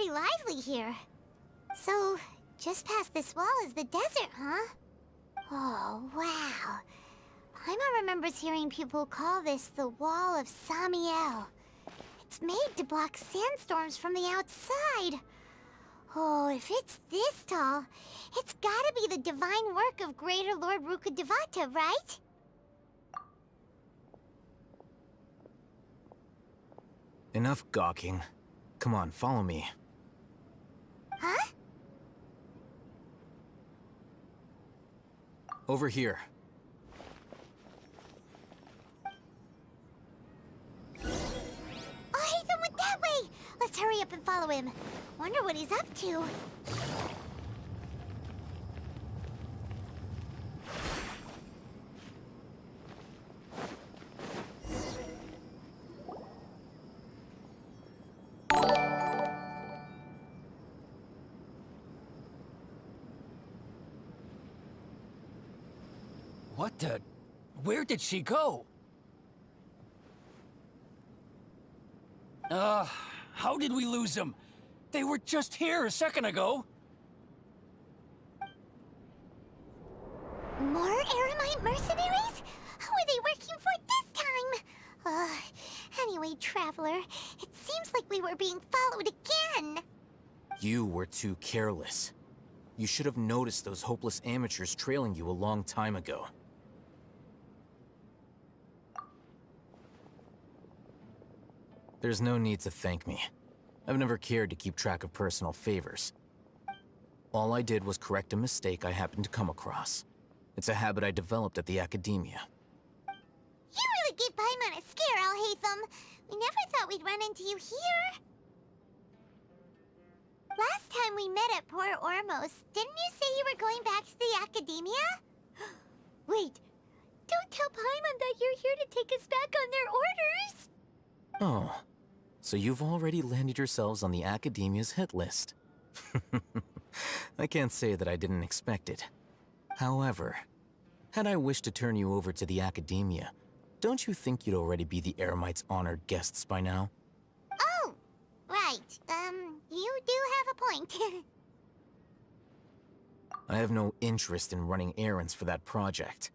pretty lively here. So, just past this wall is the desert, huh? Oh, wow. Paimon remembers hearing people call this the Wall of Samiel. It's made to block sandstorms from the outside. Oh, if it's this tall, it's gotta be the divine work of Greater Lord Rukkhadevata, right? Enough gawking. Come on, follow me. Huh? Over here. Oh, Haytham went that way! Let's hurry up and follow him. Wonder what he's up to. What the? Where did she go? How did we lose them? They were just here a second ago. More Eremite mercenaries? Who are they working for this time? Anyway, Traveler, it seems like we were being followed again. You were too careless. You should have noticed those hopeless amateurs trailing you a long time ago. There's no need to thank me. I've never cared to keep track of personal favors. All I did was correct a mistake I happened to come across. It's a habit I developed at the academia. You really gave Paimon a scare, Al-Haytham. We never thought we'd run into you here. Last time we met at Port Ormos, didn't you say you were going back to the academia? Wait, don't tell Paimon that you're here to take us back on their orders! Oh, so you've already landed yourselves on the academia's hit list. I can't say that I didn't expect it. However, had I wished to turn you over to the academia, don't you think you'd already be the Eremites' honored guests by now? Oh, right. You do have a point. I have no interest in running errands for that project.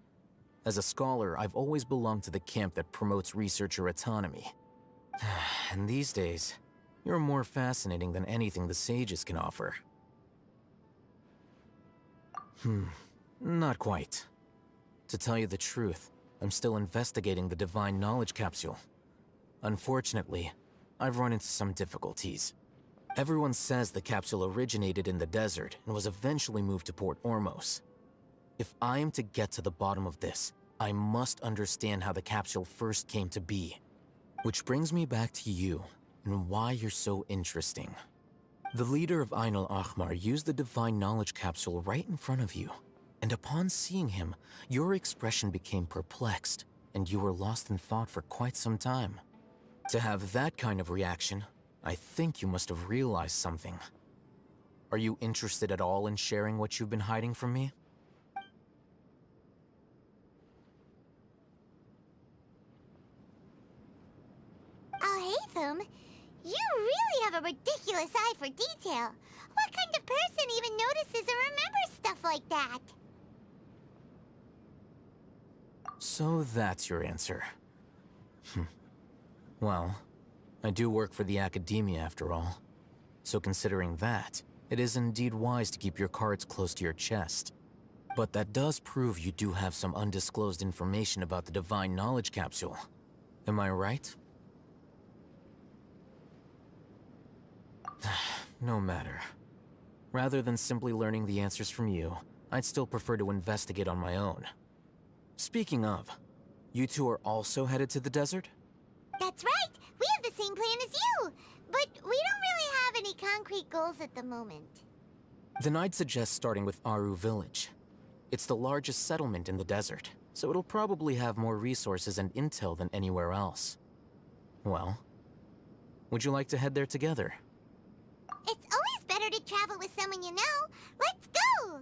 As a scholar, I've always belonged to the camp that promotes researcher autonomy. And these days, you're more fascinating than anything the sages can offer. Not quite. To tell you the truth, I'm still investigating the Divine Knowledge Capsule. Unfortunately, I've run into some difficulties. Everyone says the capsule originated in the desert and was eventually moved to Port Ormos. If I am to get to the bottom of this, I must understand how the capsule first came to be. Which brings me back to you, and why you're so interesting. The leader of Ain al-Ahmar used the Divine Knowledge Capsule right in front of you, and upon seeing him, your expression became perplexed, and you were lost in thought for quite some time. To have that kind of reaction, I think you must have realized something. Are you interested at all in sharing what you've been hiding from me? Al-Haytham, you really have a ridiculous eye for detail. What kind of person even notices or remembers stuff like that? So that's your answer. Well, I do work for the academia after all. So considering that, it is indeed wise to keep your cards close to your chest. But that does prove you do have some undisclosed information about the Divine Knowledge Capsule. Am I right? No matter. Rather than simply learning the answers from you, I'd still prefer to investigate on my own. Speaking of, you two are also headed to the desert? That's right! We have the same plan as you! But we don't really have any concrete goals at the moment. Then I'd suggest starting with Aru Village. It's the largest settlement in the desert, so it'll probably have more resources and intel than anywhere else. Well, would you like to head there together? It's always better to travel with someone you know. Let's go!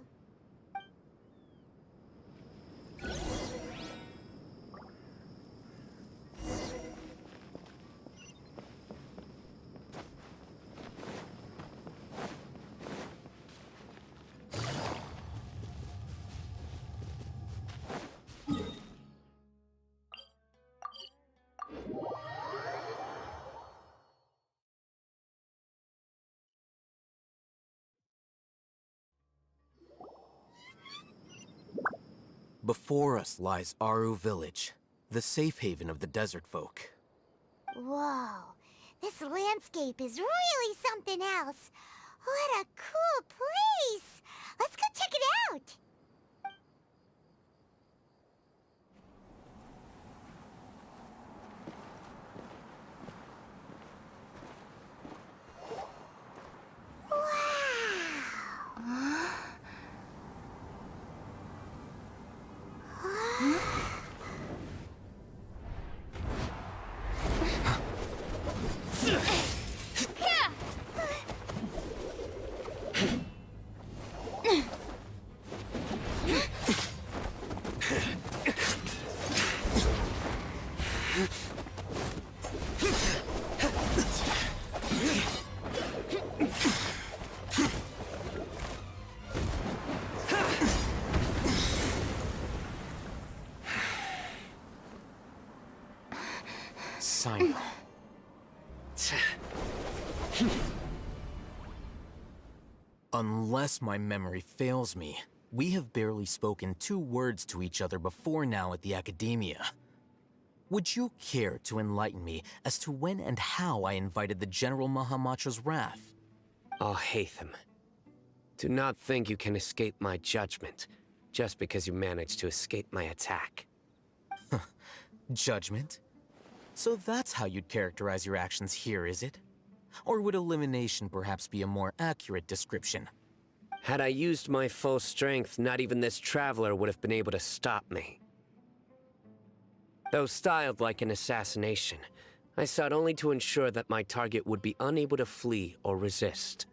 Before us lies Aru Village, the safe haven of the desert folk. Whoa, this landscape is really something else. What a cool place! Let's go check it out! Sino. Unless my memory fails me, we have barely spoken 2 words to each other before now at the Academia. Would you care to enlighten me as to when and how I invited the General Mahamatra's wrath? Al-Haytham, do not think you can escape my judgment just because you managed to escape my attack. Judgment? So that's how you'd characterize your actions here, is it? Or would elimination perhaps be a more accurate description? Had I used my full strength, not even this traveler would have been able to stop me. Though styled like an assassination, I sought only to ensure that my target would be unable to flee or resist.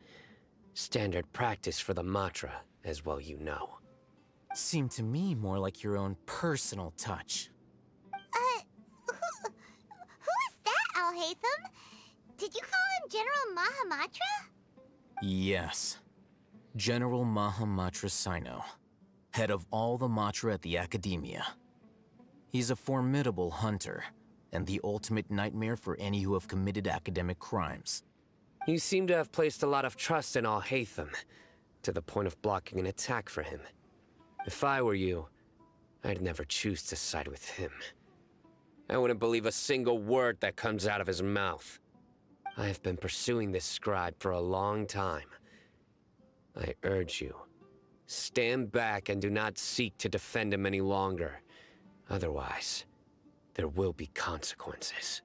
Standard practice for the Matra, as well you know. Seemed to me more like your own personal touch. Who is that, Al-Haytham? Did you call him General Mahamatra? Yes. General Mahamatra Sino, head of all the Matra at the Academia. He's a formidable hunter, and the ultimate nightmare for any who have committed academic crimes. You seem to have placed a lot of trust in Al-Haytham, to the point of blocking an attack for him. If I were you, I'd never choose to side with him. I wouldn't believe a single word that comes out of his mouth. I have been pursuing this scribe for a long time. I urge you, stand back and do not seek to defend him any longer. Otherwise, there will be consequences.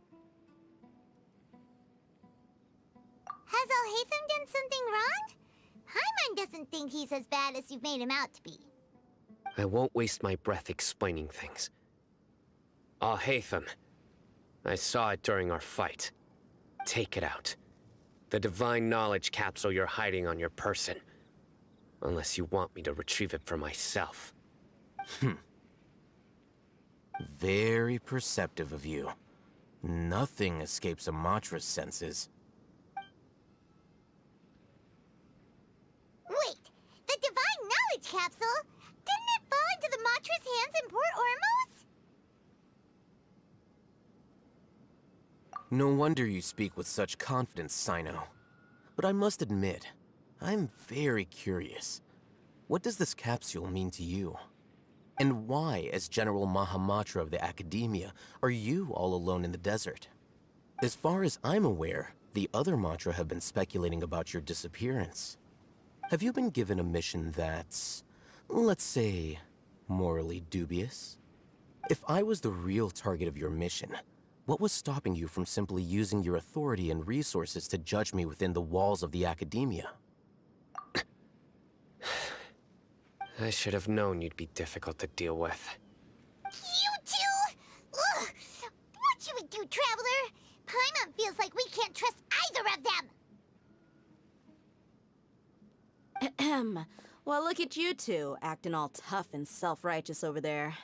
Has Al-Haytham done something wrong? Paimon doesn't think he's as bad as you've made him out to be. I won't waste my breath explaining things. Al-Haytham, I saw it during our fight. Take it out. The divine knowledge capsule you're hiding on your person. Unless you want me to retrieve it for myself. Very perceptive of you. Nothing escapes a Matra's senses. Wait, the divine knowledge capsule? Didn't it fall into the Matra's hands in Port Ormos? No wonder you speak with such confidence, Sino. But I must admit, I'm very curious. What does this capsule mean to you? And why, as General Mahamatra of the Academia, are you all alone in the desert? As far as I'm aware, the other Matra have been speculating about your disappearance. Have you been given a mission that's, let's say, morally dubious? If I was the real target of your mission, what was stopping you from simply using your authority and resources to judge me within the walls of the Academia? I should have known you'd be difficult to deal with. You two? Ugh! What should we do, Traveler? Paimon feels like we can't trust either of them. Ahem. Well, look at you two, acting all tough and self-righteous over there.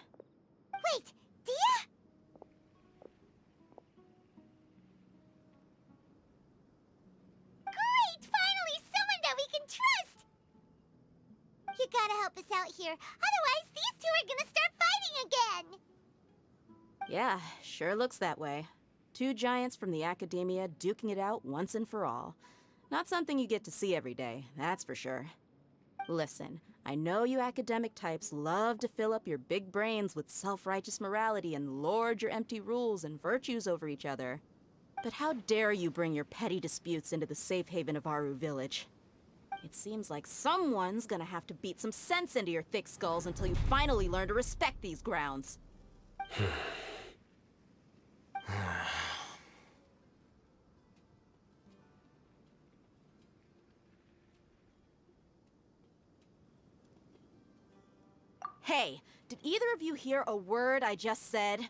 Wait, Dia? Great! Finally, someone that we can trust! You gotta help us out here, otherwise these two are gonna start fighting again! Yeah, sure looks that way. 2 giants from the Academia duking it out once and for all. Not something you get to see every day, that's for sure. Listen, I know you academic types love to fill up your big brains with self-righteous morality and lord your empty rules and virtues over each other. But how dare you bring your petty disputes into the safe haven of Aru Village? It seems like someone's gonna have to beat some sense into your thick skulls until you finally learn to respect these grounds. Hey, did either of you hear a word I just said?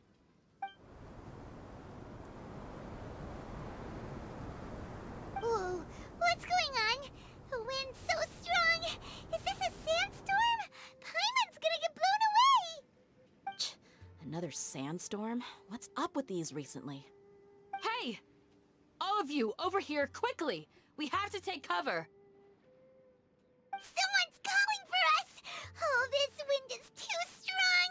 Whoa, what's going on? The wind's so strong. Is this a sandstorm? Paimon's gonna get blown away. Another sandstorm? What's up with these recently? Hey! All of you, over here, quickly! We have to take cover! Someone's calling for us. Oh, this wind is too strong.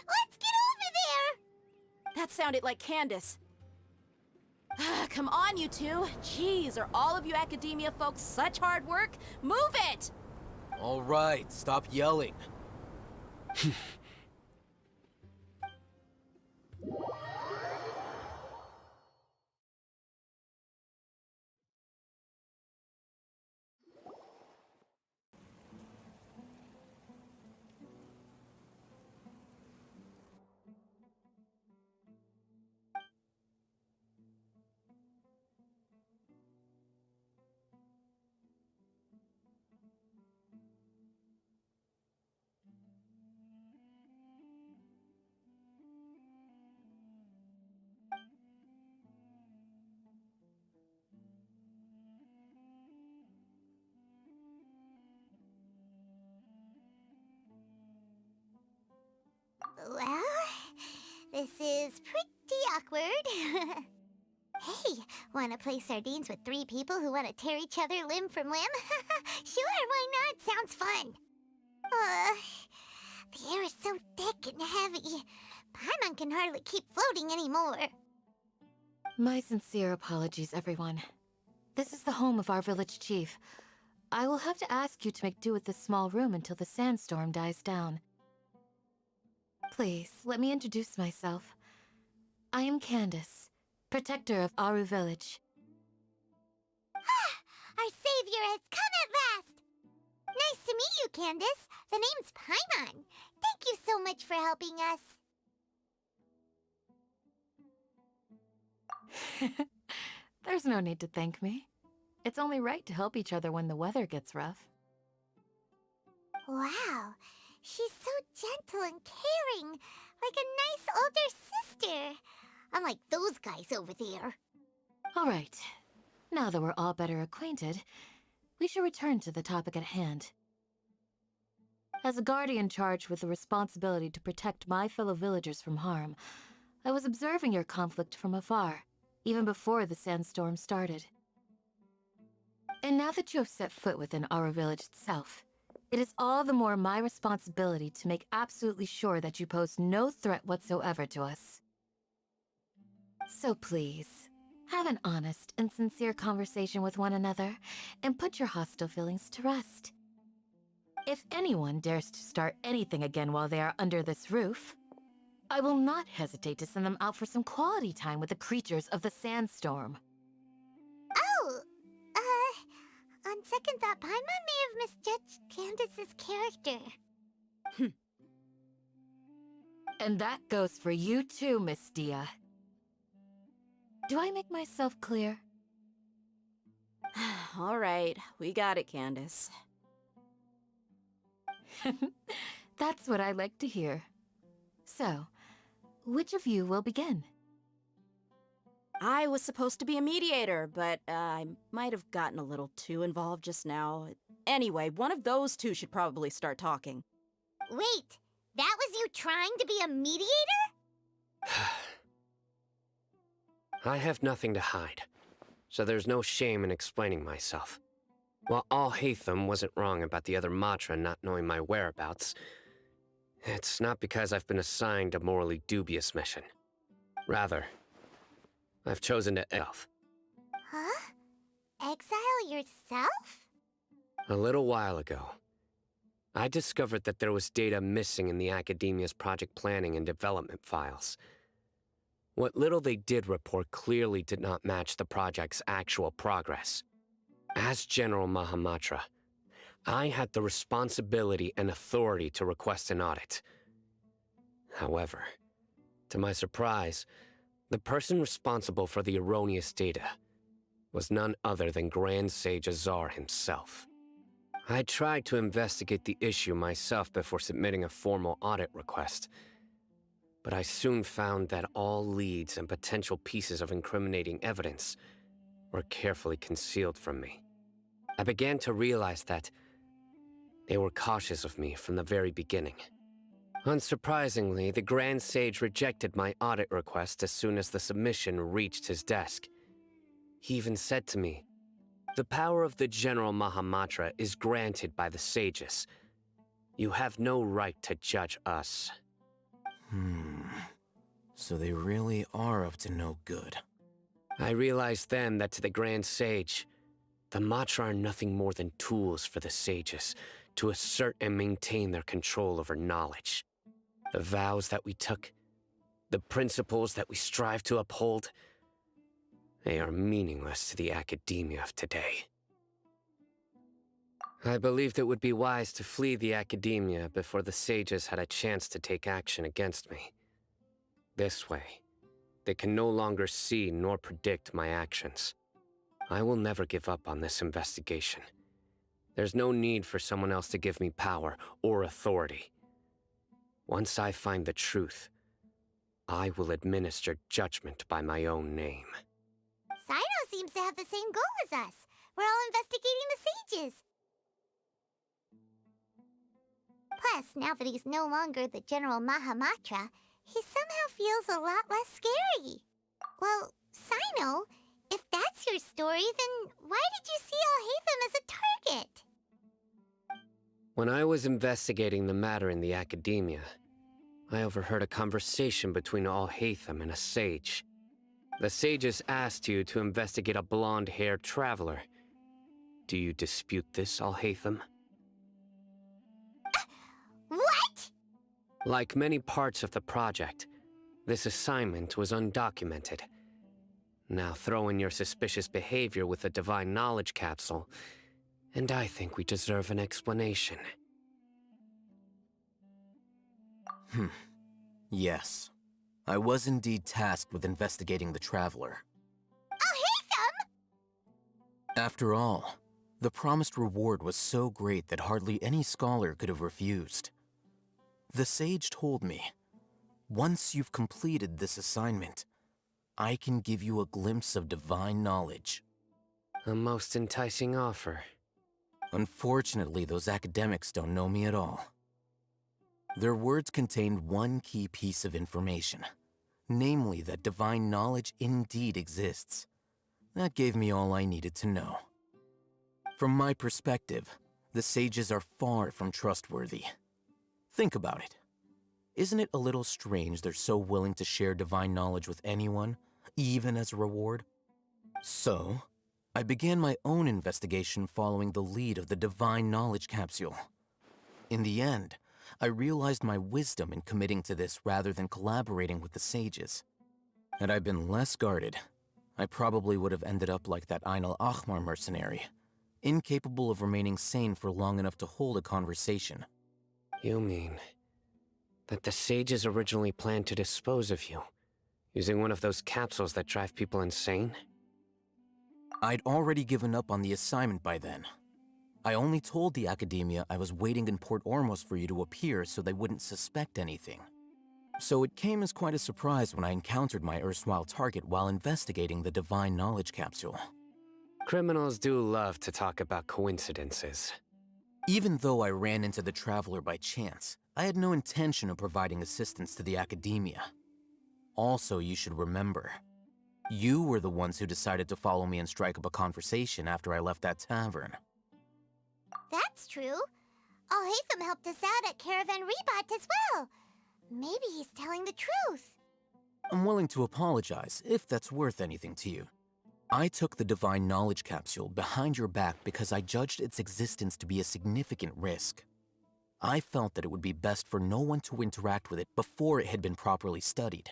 Let's get over there. That sounded like Candace. Come on, you two. Jeez, are all of you academia folks such hard work? Move it! All right, stop yelling. Well, this is pretty awkward. Hey, wanna play sardines with 3 people who wanna tear each other limb from limb? Sure, why not? Sounds fun. The air is so thick and heavy. Paimon can hardly keep floating anymore. My sincere apologies, everyone. This is the home of our village chief. I will have to ask you to make do with this small room until the sandstorm dies down. Please, let me introduce myself. I am Candace, protector of Aru Village. Our savior has come at last! Nice to meet you, Candace. The name's Paimon. Thank you so much for helping us. There's no need to thank me. It's only right to help each other when the weather gets rough. Wow, she's so gentle and caring, like a nice older sister. Unlike those guys over there. All right. Now that we're all better acquainted, we should return to the topic at hand. As a guardian charged with the responsibility to protect my fellow villagers from harm, I was observing your conflict from afar, even before the sandstorm started. And now that you have set foot within our village itself, it is all the more my responsibility to make absolutely sure that you pose no threat whatsoever to us. So please, have an honest and sincere conversation with one another, and put your hostile feelings to rest. If anyone dares to start anything again while they are under this roof, I will not hesitate to send them out for some quality time with the creatures of the sandstorm. Oh, on second thought, Paimon may have misjudged Candace's character. And that goes for you too, Miss Dia. Do I make myself clear? All right, we got it, Candace. That's what I like to hear. So, which of you will begin? I was supposed to be a mediator, but I might have gotten a little too involved just now. Anyway, one of those two should probably start talking. Wait, that was you trying to be a mediator? I have nothing to hide, so there's no shame in explaining myself. While Al-Haytham wasn't wrong about the other Matra not knowing my whereabouts, it's not because I've been assigned a morally dubious mission. Rather, I've chosen to elf. Huh? Exile yourself? A little while ago, I discovered that there was data missing in the Academia's project planning and development files. What little they did report clearly did not match the project's actual progress. As General Mahamatra, I had the responsibility and authority to request an audit. However, to my surprise, the person responsible for the erroneous data was none other than Grand Sage Azar himself. I tried to investigate the issue myself before submitting a formal audit request, but I soon found that all leads and potential pieces of incriminating evidence were carefully concealed from me. I began to realize that they were cautious of me from the very beginning. Unsurprisingly, the Grand Sage rejected my audit request as soon as the submission reached his desk. He even said to me, "The power of the General Mahamatra is granted by the sages. You have no right to judge us." So they really are up to no good. I realized then that to the Grand Sage, the Matra are nothing more than tools for the sages to assert and maintain their control over knowledge. The vows that we took, the principles that we strive to uphold, they are meaningless to the academia of today. I believed it would be wise to flee the academia before the sages had a chance to take action against me. This way, they can no longer see nor predict my actions. I will never give up on this investigation. There's no need for someone else to give me power or authority. Once I find the truth, I will administer judgment by my own name. Sino seems to have the same goal as us. We're all investigating the sages. Plus, now that he's no longer the General Mahamatra, he somehow feels a lot less scary. Well, Sino, if that's your story, then why did you see Alhaitham as a target? When I was investigating the matter in the academia, I overheard a conversation between Alhaitham and a sage. The sages asked you to investigate a blonde-haired traveler. Do you dispute this, Alhaitham? What? Like many parts of the project, this assignment was undocumented. Now throw in your suspicious behavior with the Divine Knowledge Capsule, and I think we deserve an explanation. Yes. I was indeed tasked with investigating the Traveler. Alhaitham! After all, the promised reward was so great that hardly any scholar could have refused. The sage told me, once you've completed this assignment, I can give you a glimpse of divine knowledge. A most enticing offer. Unfortunately, those academics don't know me at all. Their words contained one key piece of information, namely that divine knowledge indeed exists. That gave me all I needed to know. From my perspective, the sages are far from trustworthy. Think about it. Isn't it a little strange they're so willing to share divine knowledge with anyone, even as a reward? So, I began my own investigation following the lead of the Divine Knowledge Capsule. In the end, I realized my wisdom in committing to this rather than collaborating with the sages. Had I been less guarded, I probably would have ended up like that Ain al-Ahmar mercenary, incapable of remaining sane for long enough to hold a conversation. You mean that the sages originally planned to dispose of you, using one of those capsules that drive people insane? I'd already given up on the assignment by then. I only told the academia I was waiting in Port Ormos for you to appear so they wouldn't suspect anything. So it came as quite a surprise when I encountered my erstwhile target while investigating the Divine Knowledge Capsule. Criminals do love to talk about coincidences. Even though I ran into the Traveler by chance, I had no intention of providing assistance to the academia. Also, you should remember, you were the ones who decided to follow me and strike up a conversation after I left that tavern. That's true. Alhaitham helped us out at Caravan Rebat as well. Maybe he's telling the truth. I'm willing to apologize, if that's worth anything to you. I took the Divine Knowledge Capsule behind your back because I judged its existence to be a significant risk. I felt that it would be best for no one to interact with it before it had been properly studied.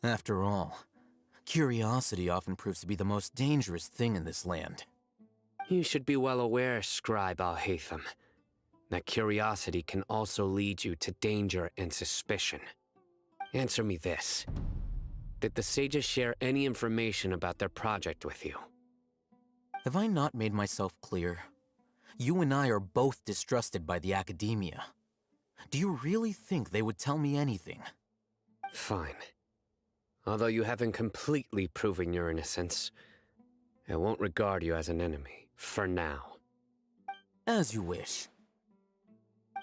After all, curiosity often proves to be the most dangerous thing in this land. You should be well aware, Scribe Al-Haytham, that curiosity can also lead you to danger and suspicion. Answer me this. Did the sages share any information about their project with you? Have I not made myself clear? You and I are both distrusted by the academia. Do you really think they would tell me anything? Fine. Although you haven't completely proven your innocence, I won't regard you as an enemy, for now. As you wish.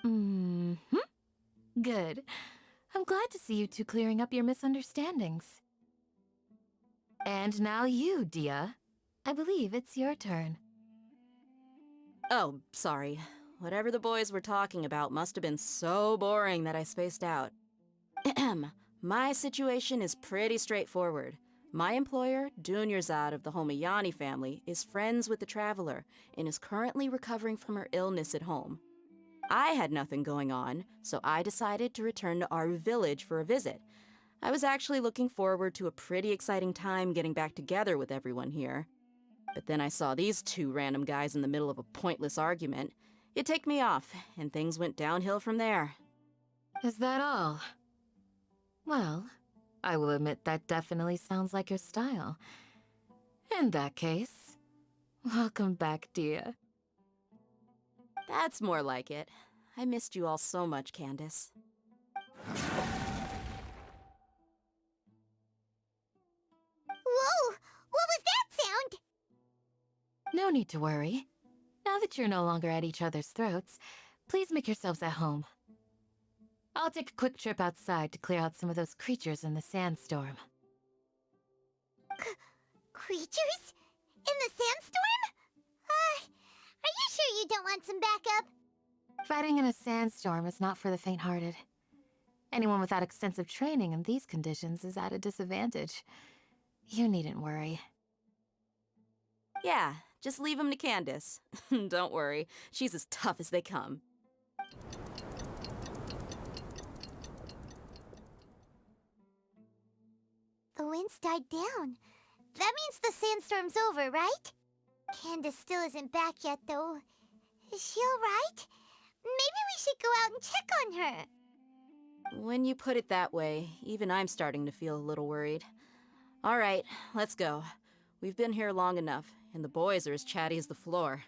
Mm-hmm. Good. I'm glad to see you two clearing up your misunderstandings. And now you, Dia. I believe it's your turn. Oh, sorry. Whatever the boys were talking about must have been so boring that I spaced out. My situation is pretty straightforward. My employer, Dunyarzad of the Homayani family, is friends with the Traveler and is currently recovering from her illness at home. I had nothing going on, so I decided to return to our village for a visit. I was actually looking forward to a pretty exciting time getting back together with everyone here. But then I saw these two random guys in the middle of a pointless argument. It ticked me off, and things went downhill from there. Is that all? Well, I will admit that definitely sounds like your style. In that case, welcome back, Dia. That's more like it. I missed you all so much, Candace. Whoa! What was that sound? No need to worry. Now that you're no longer at each other's throats, please make yourselves at home. I'll take a quick trip outside to clear out some of those creatures in the sandstorm. Creatures? In the sandstorm? Are you sure you don't want some backup? Fighting in a sandstorm is not for the faint-hearted. Anyone without extensive training in these conditions is at a disadvantage. You needn't worry. Yeah, just leave him to Candace. Don't worry, she's as tough as they come. The wind's died down. That means the sandstorm's over, right? Candace still isn't back yet, though. Is she alright? Maybe we should go out and check on her. When you put it that way, even I'm starting to feel a little worried. All right, let's go. We've been here long enough, and the boys are as chatty as the floor.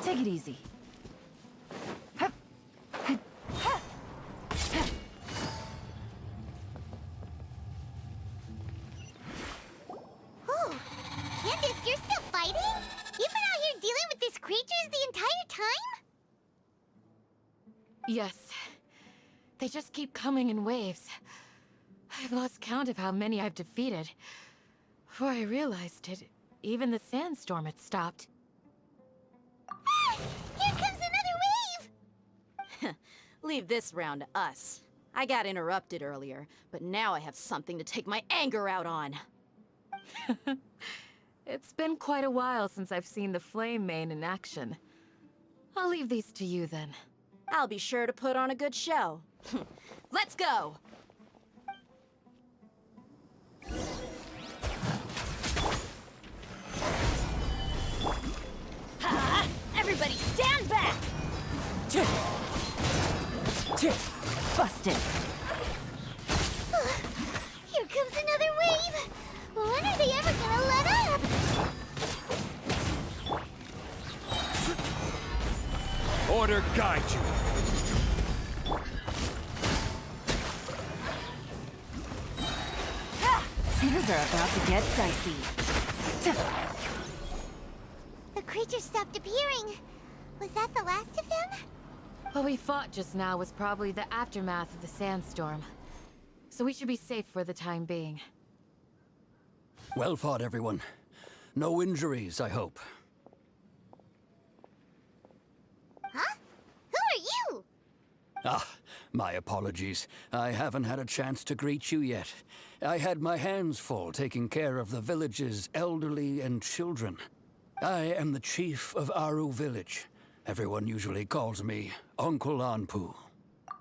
Take it easy. Oh, Candace, you're still fighting? You've been out here dealing with these creatures the entire time? Yes. They just keep coming in waves. I've lost count of how many I've defeated. Before I realized it, even the sandstorm had stopped. Ah! Here comes another wave! Leave this round to us. I got interrupted earlier, but now I have something to take my anger out on. It's been quite a while since I've seen the Flame Mane in action. I'll leave these to you then. I'll be sure to put on a good show. Let's go! Ha! Everybody stand back! Busted! Here comes another wave! When are they ever gonna let up? Order guide you. Things are about to get dicey. The creatures stopped appearing. Was that the last of them? What we fought just now was probably the aftermath of the sandstorm. So we should be safe for the time being. Well fought, everyone. No injuries, I hope. Huh? Who are you? Ah, my apologies. I haven't had a chance to greet you yet. I had my hands full taking care of the village's elderly and children. I am the chief of Aru village. Everyone usually calls me Uncle Anpu.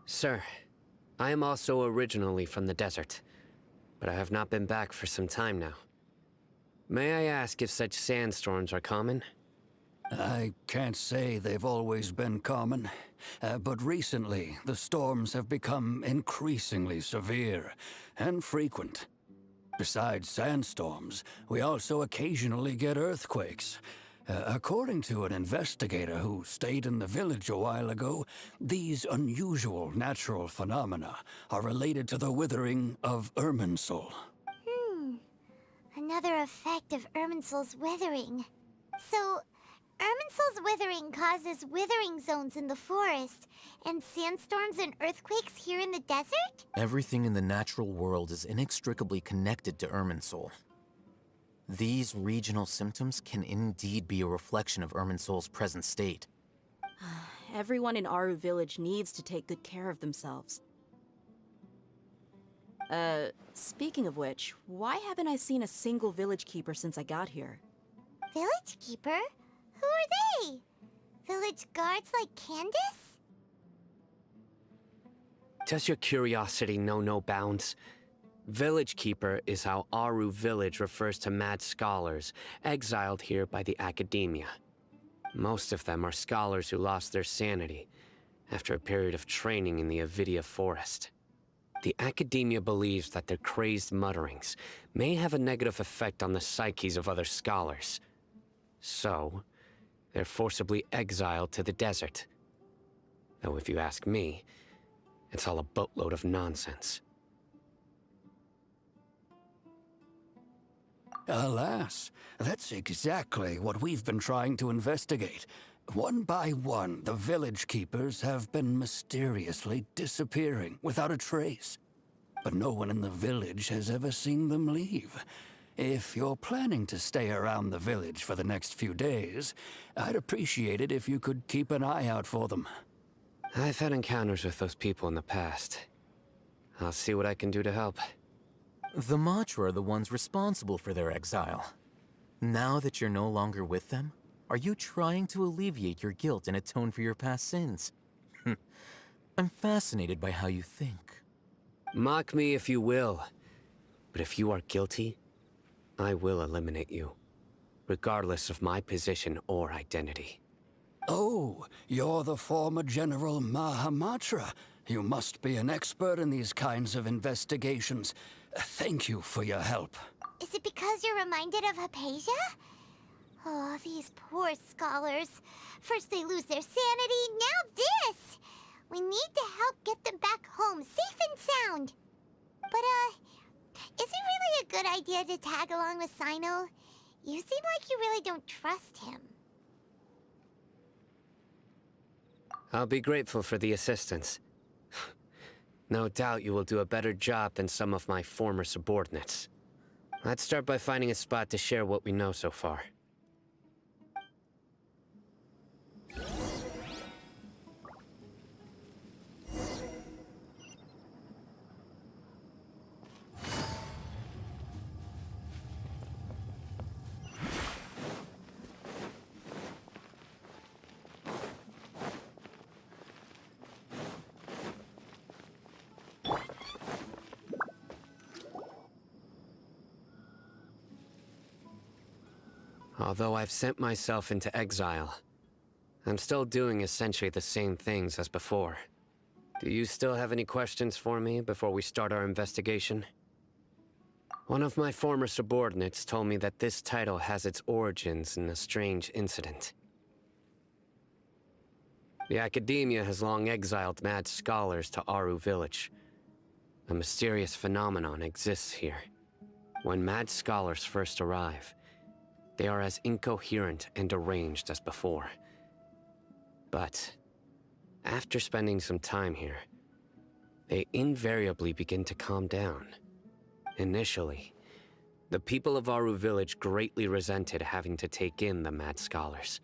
Sir, I am also originally from the desert, but I have not been back for some time now. May I ask if such sandstorms are common? I can't say they've always been common, but recently the storms have become increasingly severe and frequent. Besides sandstorms, we also occasionally get earthquakes. According to an investigator who stayed in the village a while ago, these unusual natural phenomena are related to the withering of Irminsul. Another effect of Irminsul's withering. So, Irminsul's withering causes withering zones in the forest, and sandstorms and earthquakes here in the desert? Everything in the natural world is inextricably connected to Irminsul. These regional symptoms can indeed be a reflection of Irminsul's present state. Everyone in Aru village needs to take good care of themselves. Speaking of which, why haven't I seen a single village keeper since I got here? Village keeper? Who are they? Village guards like Candace? Does your curiosity know no bounds? Village Keeper is how Aru village refers to mad scholars, exiled here by the academia. Most of them are scholars who lost their sanity after a period of training in the Avidia forest. The academia believes that their crazed mutterings may have a negative effect on the psyches of other scholars. So, they're forcibly exiled to the desert. Though if you ask me, it's all a boatload of nonsense. Alas, that's exactly what we've been trying to investigate. One by one, the village keepers have been mysteriously disappearing without a trace. But no one in the village has ever seen them leave. If you're planning to stay around the village for the next few days, I'd appreciate it if you could keep an eye out for them. I've had encounters with those people in the past. I'll see what I can do to help. The Matra are the ones responsible for their exile. Now that you're no longer with them, are you trying to alleviate your guilt and atone for your past sins? I'm fascinated by how you think. Mock me if you will, but if you are guilty, I will eliminate you, regardless of my position or identity. Oh, you're the former General Mahamatra. You must be an expert in these kinds of investigations. Thank you for your help. Is it because you're reminded of Hypatia? Oh, these poor scholars. First they lose their sanity, now this! We need to help get them back home, safe and sound. But, is it really a good idea to tag along with Sino? You seem like you really don't trust him. I'll be grateful for the assistance. No doubt you will do a better job than some of my former subordinates. Let's start by finding a spot to share what we know so far. Although I've sent myself into exile, I'm still doing essentially the same things as before. Do you still have any questions for me before we start our investigation? One of my former subordinates told me that this title has its origins in a strange incident. The academia has long exiled mad scholars to Aru village. A mysterious phenomenon exists here. When mad scholars first arrive, they are as incoherent and deranged as before. But after spending some time here, they invariably begin to calm down. Initially, The people of Aru village greatly resented having to take in the mad scholars.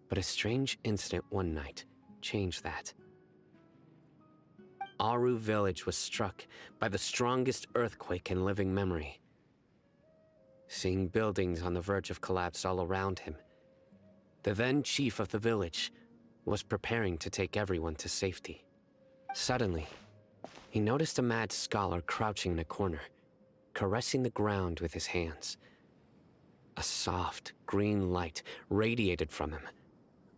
But a strange incident one night changed that. Aru village was struck by the strongest earthquake in living memory. Seeing buildings on the verge of collapse all around him, the then chief of the village was preparing to take everyone to safety. Suddenly, he noticed a mad scholar crouching in a corner, caressing the ground with his hands. A soft, green light radiated from him,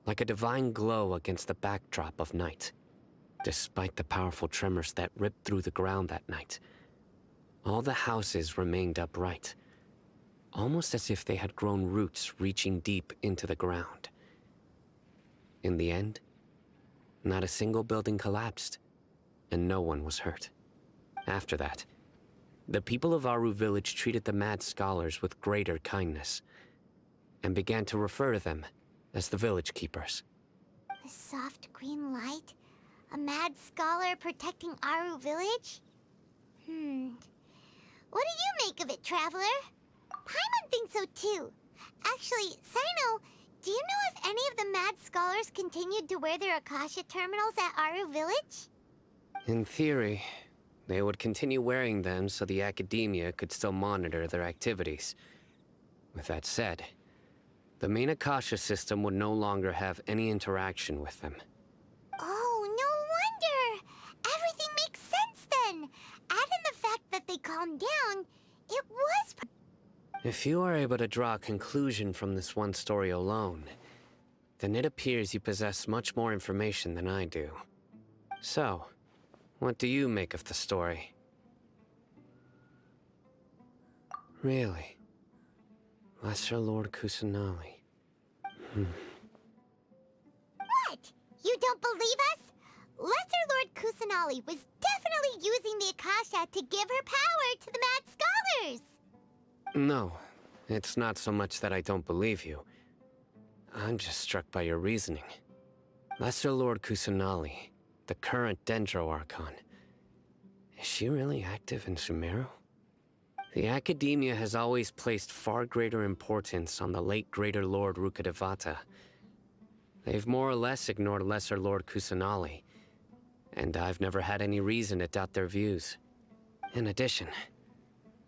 like a divine glow against the backdrop of night. Despite the powerful tremors that ripped through the ground that night, all the houses remained upright, almost as if they had grown roots reaching deep into the ground. In the end, not a single building collapsed, and no one was hurt. After that, the people of Aru village treated the mad scholars with greater kindness, and began to refer to them as the village keepers. A soft green light? A mad scholar protecting Aru village? What do you make of it, Traveler? Paimon thinks so too. Actually, Sino, do you know if any of the mad scholars continued to wear their Akasha terminals at Aru village? In theory, they would continue wearing them so the academia could still monitor their activities. With that said, the main Akasha system would no longer have any interaction with them. Oh, no wonder! Everything makes sense then! Add in the fact that they calmed down, it was... If you are able to draw a conclusion from this one story alone, then it appears you possess much more information than I do. So, what do you make of the story? Really? Lesser Lord Kusanali. What? You don't believe us? Lesser Lord Kusanali was definitely using the Akasha to give her power to the mad scholars! No, it's not so much that I don't believe you. I'm just struck by your reasoning. Lesser Lord Kusanali, the current Dendro Archon, is she really active in Sumeru? The Academia has always placed far greater importance on the late Greater Lord Rukkhadevata. They've more or less ignored Lesser Lord Kusanali, and I've never had any reason to doubt their views. In addition,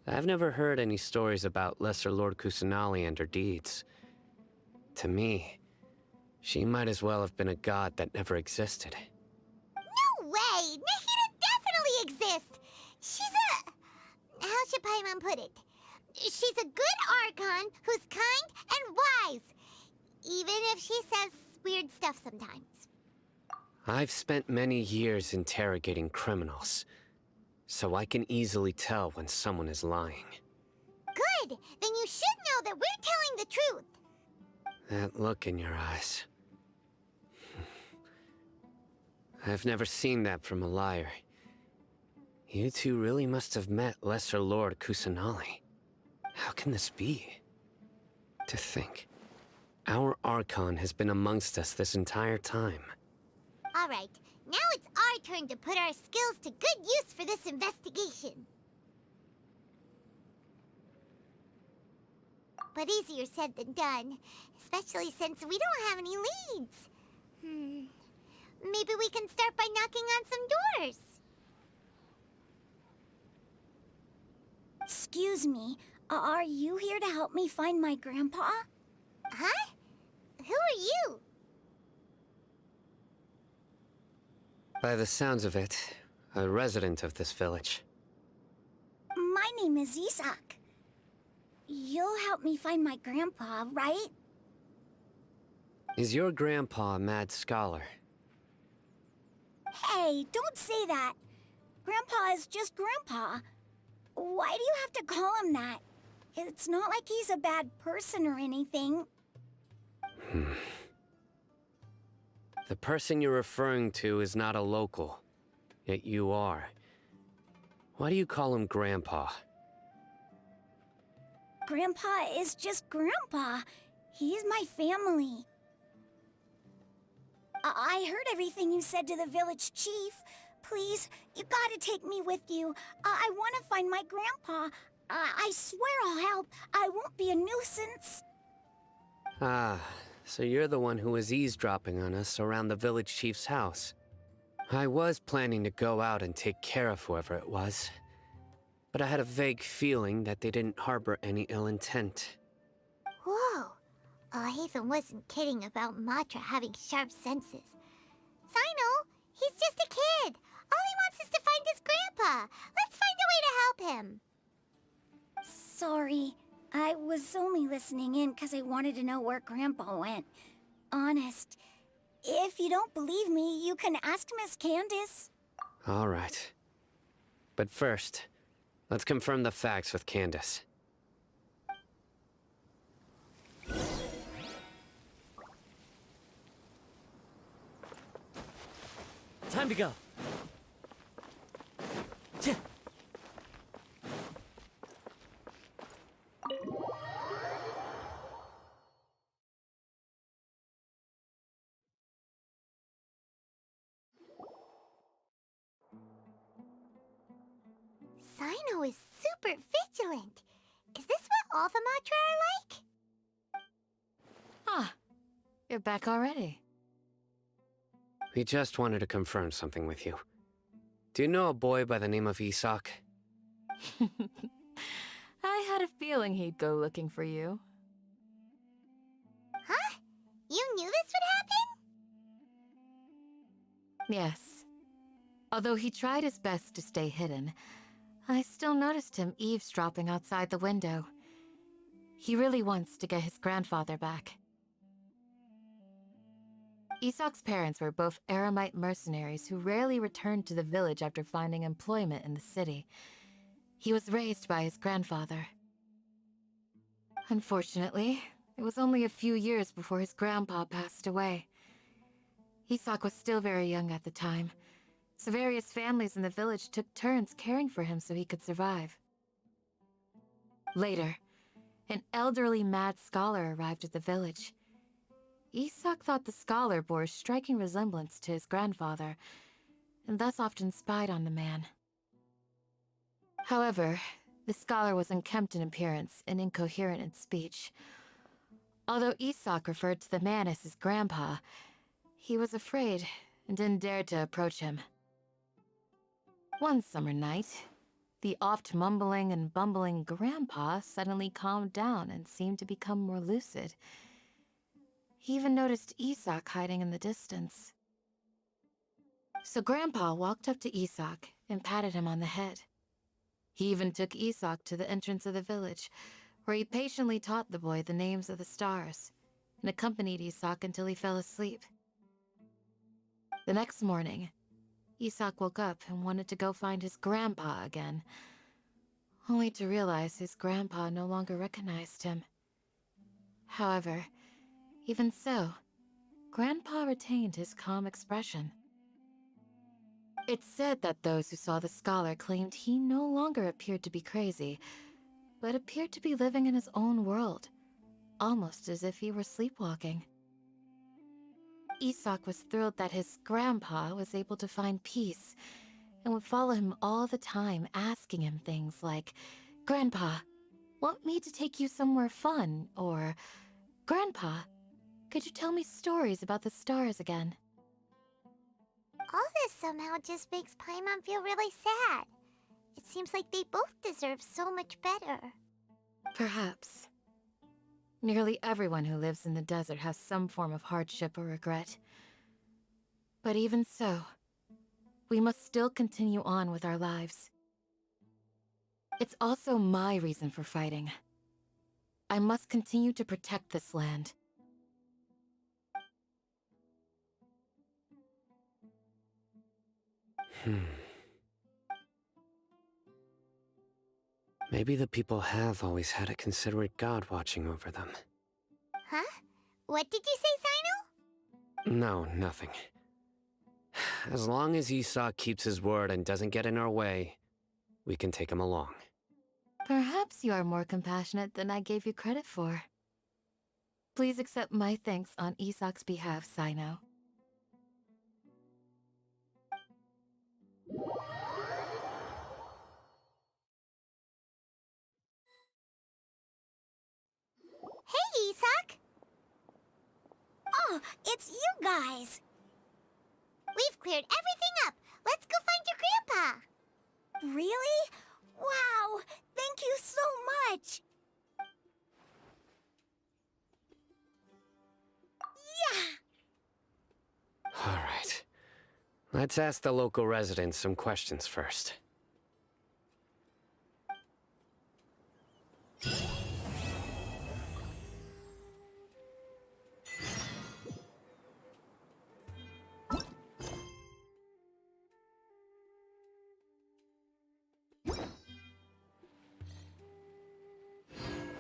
I've never heard any stories about Lesser Lord Kusanali and her deeds. To me, she might as well have been a god that never existed. No way! Nahida definitely exists! She's a... How should Paimon put it? She's a good Archon who's kind and wise. Even if she says weird stuff sometimes. I've spent many years interrogating criminals, so I can easily tell when someone is lying. Good! Then you should know that we're telling the truth. That look in your eyes. I've never seen that from a liar. You two really must have met Lesser Lord Kusanali. How can this be? To think, our Archon has been amongst us this entire time. Alright, now it's our turn to put our skills to good use for this investigation. But easier said than done, especially since we don't have any leads. Maybe we can start by knocking on some doors. Excuse me, are you here to help me find my grandpa? Huh? Who are you? By the sounds of it, a resident of this village. My name is Isak. You'll help me find my grandpa, right? Is your grandpa a mad scholar? Hey, don't say that. Grandpa is just Grandpa. Why do you have to call him that? It's not like he's a bad person or anything. The person you're referring to is not a local, yet you are. Why do you call him Grandpa? Grandpa is just Grandpa. He's my family. I heard everything you said to the village chief. Please, you gotta take me with you. I want to find my grandpa. I swear I'll help. I won't be a nuisance. Ah, so you're the one who was eavesdropping on us around the village chief's house. I was planning to go out and take care of whoever it was, but I had a vague feeling that they didn't harbor any ill intent. Whoa. Hatham wasn't kidding about Matra having sharp senses. Sino, he's just a kid. All he wants is to find his grandpa. Let's find a way to help him. Sorry. I was only listening in because I wanted to know where Grandpa went. Honest. If you don't believe me, you can ask Miss Candace. All right. But first, let's confirm the facts with Candace. Time to go. Sino is super vigilant. Is this what all the Matra are like? Ah, you're back already. We just wanted to confirm something with you. Do you know a boy by the name of Isak? I had a feeling he'd go looking for you. Huh? You knew this would happen? Yes. Although he tried his best to stay hidden, I still noticed him eavesdropping outside the window. He really wants to get his grandfather back. Isak's parents were both Aramite mercenaries who rarely returned to the village after finding employment in the city. He was raised by his grandfather. Unfortunately, it was only a few years before his grandpa passed away. Isak was still very young at the time, so various families in the village took turns caring for him so he could survive. Later, an elderly mad scholar arrived at the village. Isak thought the scholar bore a striking resemblance to his grandfather, and thus often spied on the man. However, the scholar was unkempt in appearance and incoherent in speech. Although Isak referred to the man as his grandpa, he was afraid and didn't dare to approach him. One summer night, the oft mumbling and bumbling grandpa suddenly calmed down and seemed to become more lucid. He even noticed Isak hiding in the distance. So Grandpa walked up to Isak and patted him on the head. He even took Isak to the entrance of the village, where he patiently taught the boy the names of the stars, and accompanied Isak until he fell asleep. The next morning, Isak woke up and wanted to go find his grandpa again, only to realize his grandpa no longer recognized him. However, even so, Grandpa retained his calm expression. It's said that those who saw the scholar claimed he no longer appeared to be crazy, but appeared to be living in his own world, almost as if he were sleepwalking. Isak was thrilled that his grandpa was able to find peace, and would follow him all the time, asking him things like, "Grandpa, want me to take you somewhere fun?" Or, "Grandpa, could you tell me stories about the stars again?" All this somehow just makes Paimon feel really sad. It seems like they both deserve so much better. Perhaps. Nearly everyone who lives in the desert has some form of hardship or regret. But even so, we must still continue on with our lives. It's also my reason for fighting. I must continue to protect this land. Maybe the people have always had a considerate god watching over them. Huh? What did you say, Sino? No, nothing. As long as Isak keeps his word and doesn't get in our way, we can take him along. Perhaps you are more compassionate than I gave you credit for. Please accept my thanks on Isak's behalf, Sino. Oh, it's you guys! We've cleared everything up. Let's go find your grandpa. Really? Wow! Thank you so much! Yeah! All right. Let's ask the local residents some questions first.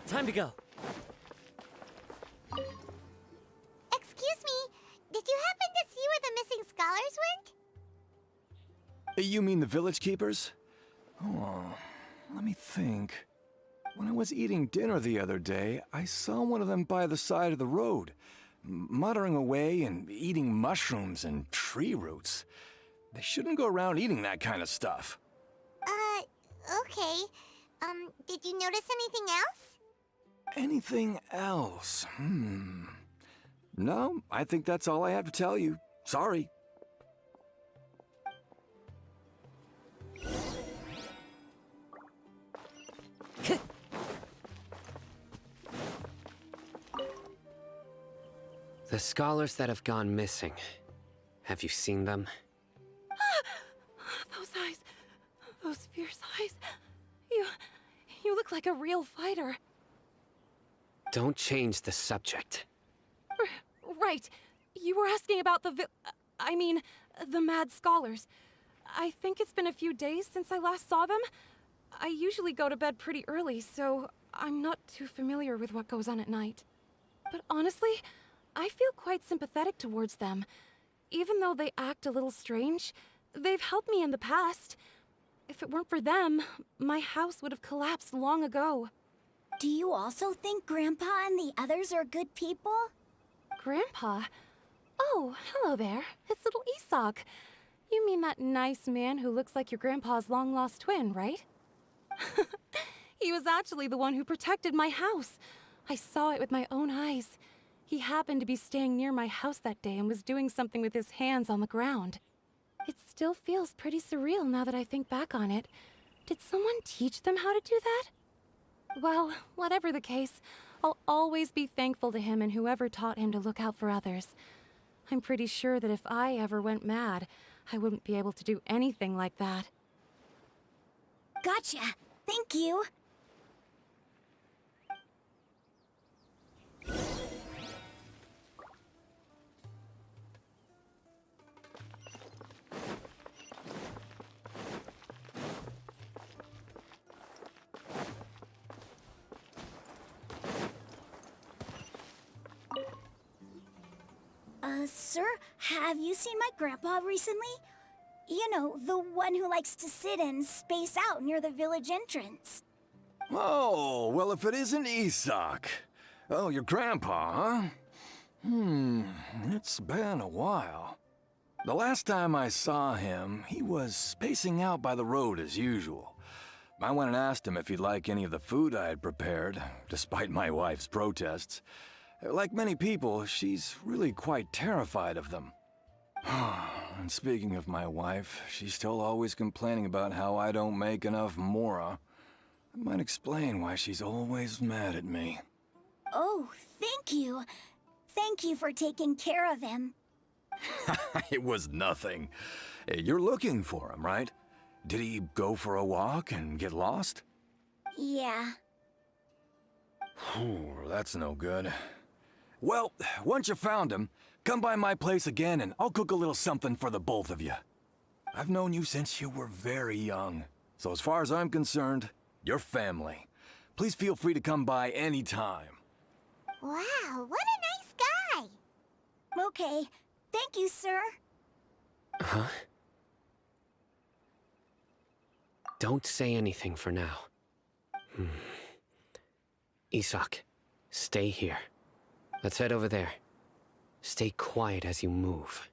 Time to go. Excuse me, did you happen to see where the missing scholars went? You mean the village keepers? Oh, let me think. When I was eating dinner the other day, I saw one of them by the side of the road, muttering away and eating mushrooms and tree roots. They shouldn't go around eating that kind of stuff. Okay. Did you notice anything else? Anything else? No, I think that's all I have to tell you. Sorry. The scholars that have gone missing. Have you seen them? Those eyes. Those fierce eyes. You look like a real fighter. Don't change the subject. Right. You were asking about the the mad scholars. I think it's been a few days since I last saw them. I usually go to bed pretty early, so I'm not too familiar with what goes on at night. But honestly, I feel quite sympathetic towards them. Even though they act a little strange, they've helped me in the past. If it weren't for them, my house would have collapsed long ago. Do you also think Grandpa and the others are good people? Grandpa? Oh, hello there. It's little Isak. You mean that nice man who looks like your grandpa's long-lost twin, right? He was actually the one who protected my house. I saw it with my own eyes. He happened to be staying near my house that day and was doing something with his hands on the ground. It still feels pretty surreal now that I think back on it. Did someone teach them how to do that? Well, whatever the case, I'll always be thankful to him and whoever taught him to look out for others. I'm pretty sure that if I ever went mad, I wouldn't be able to do anything like that. Gotcha. Thank you. Sir, have you seen my grandpa recently? You know, the one who likes to sit and space out near the village entrance. Oh, well, if it isn't Isak. Oh, your grandpa, huh? It's been a while. The last time I saw him, he was spacing out by the road as usual. I went and asked him if he'd like any of the food I had prepared, despite my wife's protests. Like many people, she's really quite terrified of them. And speaking of my wife, she's still always complaining about how I don't make enough mora. That might explain why she's always mad at me. Oh, thank you. Thank you for taking care of him. It was nothing. You're looking for him, right? Did he go for a walk and get lost? Yeah. That's no good. Well, once you found him, come by my place again and I'll cook a little something for the both of you. I've known you since you were very young, so as far as I'm concerned, you're family. Please feel free to come by anytime. Wow, what a nice guy! Okay. Thank you, sir. Huh? Don't say anything for now. Isak, stay here. Let's head over there. Stay quiet as you move.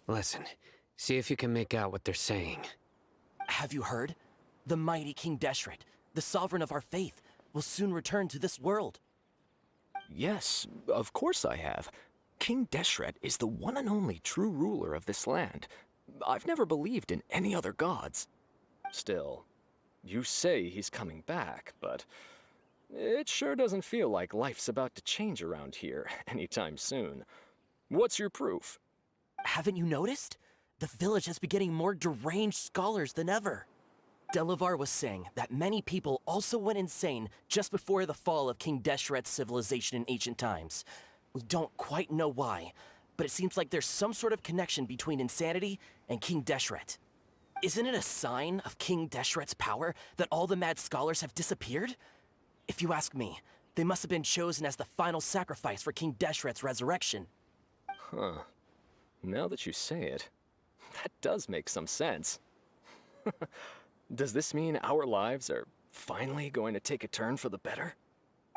Listen, see if you can make out what they're saying. Have you heard? The mighty King Deshret, the sovereign of our faith, will soon return to this world. Yes, of course I have. King Deshret is the one and only true ruler of this land. I've never believed in any other gods. Still, you say he's coming back, but it sure doesn't feel like life's about to change around here anytime soon. What's your proof? Haven't you noticed? The village has been getting more deranged scholars than ever. Delavar was saying that many people also went insane just before the fall of King Deshret's civilization in ancient times. We don't quite know why, but it seems like there's some sort of connection between insanity and King Deshret. Isn't it a sign of King Deshret's power that all the mad scholars have disappeared? If you ask me, they must have been chosen as the final sacrifice for King Deshret's resurrection. Huh. Now that you say it, that does make some sense. Does this mean our lives are finally going to take a turn for the better?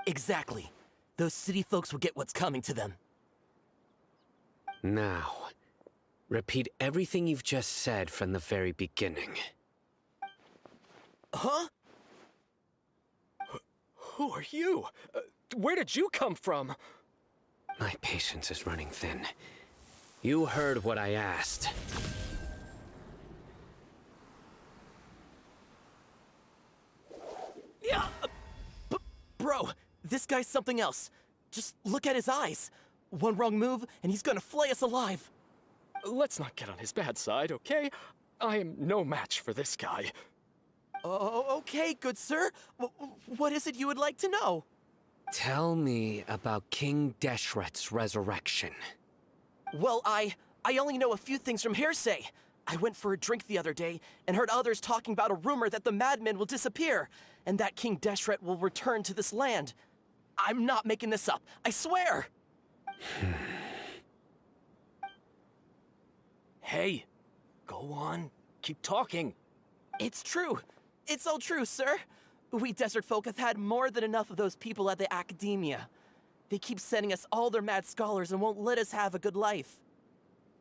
Exactly. Those city folks will get what's coming to them. Now, repeat everything you've just said from the very beginning. Huh? Who are you? Where did you come from? My patience is running thin. You heard what I asked. Yeah, bro, this guy's something else. Just look at his eyes. One wrong move, and he's gonna flay us alive. Let's not get on his bad side, okay? I am no match for this guy. Oh, okay, good sir. What is it you would like to know? Tell me about King Deshret's resurrection. Well, I only know a few things from hearsay. I went for a drink the other day and heard others talking about a rumor that the madmen will disappear and that King Deshret will return to this land. I'm not making this up, I swear! Hey, go on, keep talking. It's true. It's all true, sir. We desert folk have had more than enough of those people at the academia. They keep sending us all their mad scholars and won't let us have a good life.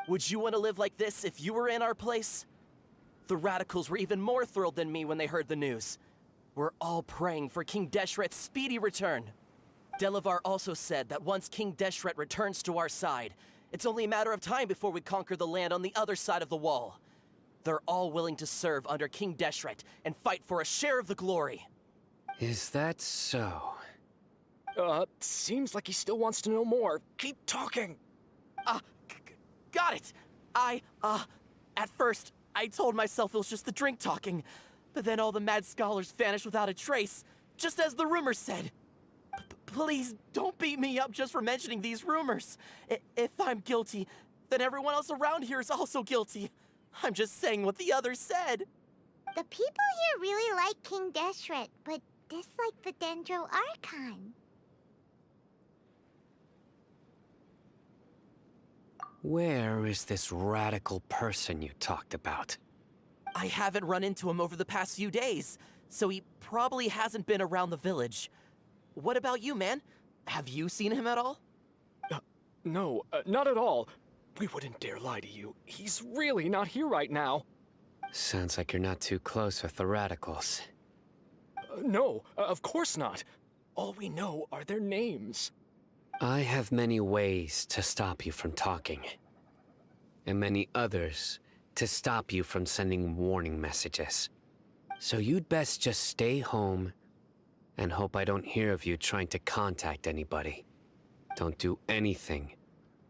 Would you want to live like this if you were in our place? The radicals were even more thrilled than me when they heard the news. We're all praying for King Deshret's speedy return. Delavar also said that once King Deshret returns to our side, it's only a matter of time before we conquer the land on the other side of the wall. They're all willing to serve under King Deshret and fight for a share of the glory. Is that so? Seems like he still wants to know more. Keep talking. Got it. At first, I told myself it was just the drink talking, but then all the mad scholars vanished without a trace, just as the rumors said. Please, don't beat me up just for mentioning these rumors. If I'm guilty, then everyone else around here is also guilty. I'm just saying what the others said. The people here really like King Deshret, but dislike the Dendro Archon. Where is this radical person you talked about? I haven't run into him over the past few days, so he probably hasn't been around the village. What about you, man? Have you seen him at all? No, not at all. We wouldn't dare lie to you. He's really not here right now. Sounds like you're not too close with the radicals. No, of course not. All we know are their names. I have many ways to stop you from talking. And many others to stop you from sending warning messages. So you'd best just stay home and hope I don't hear of you trying to contact anybody. Don't do anything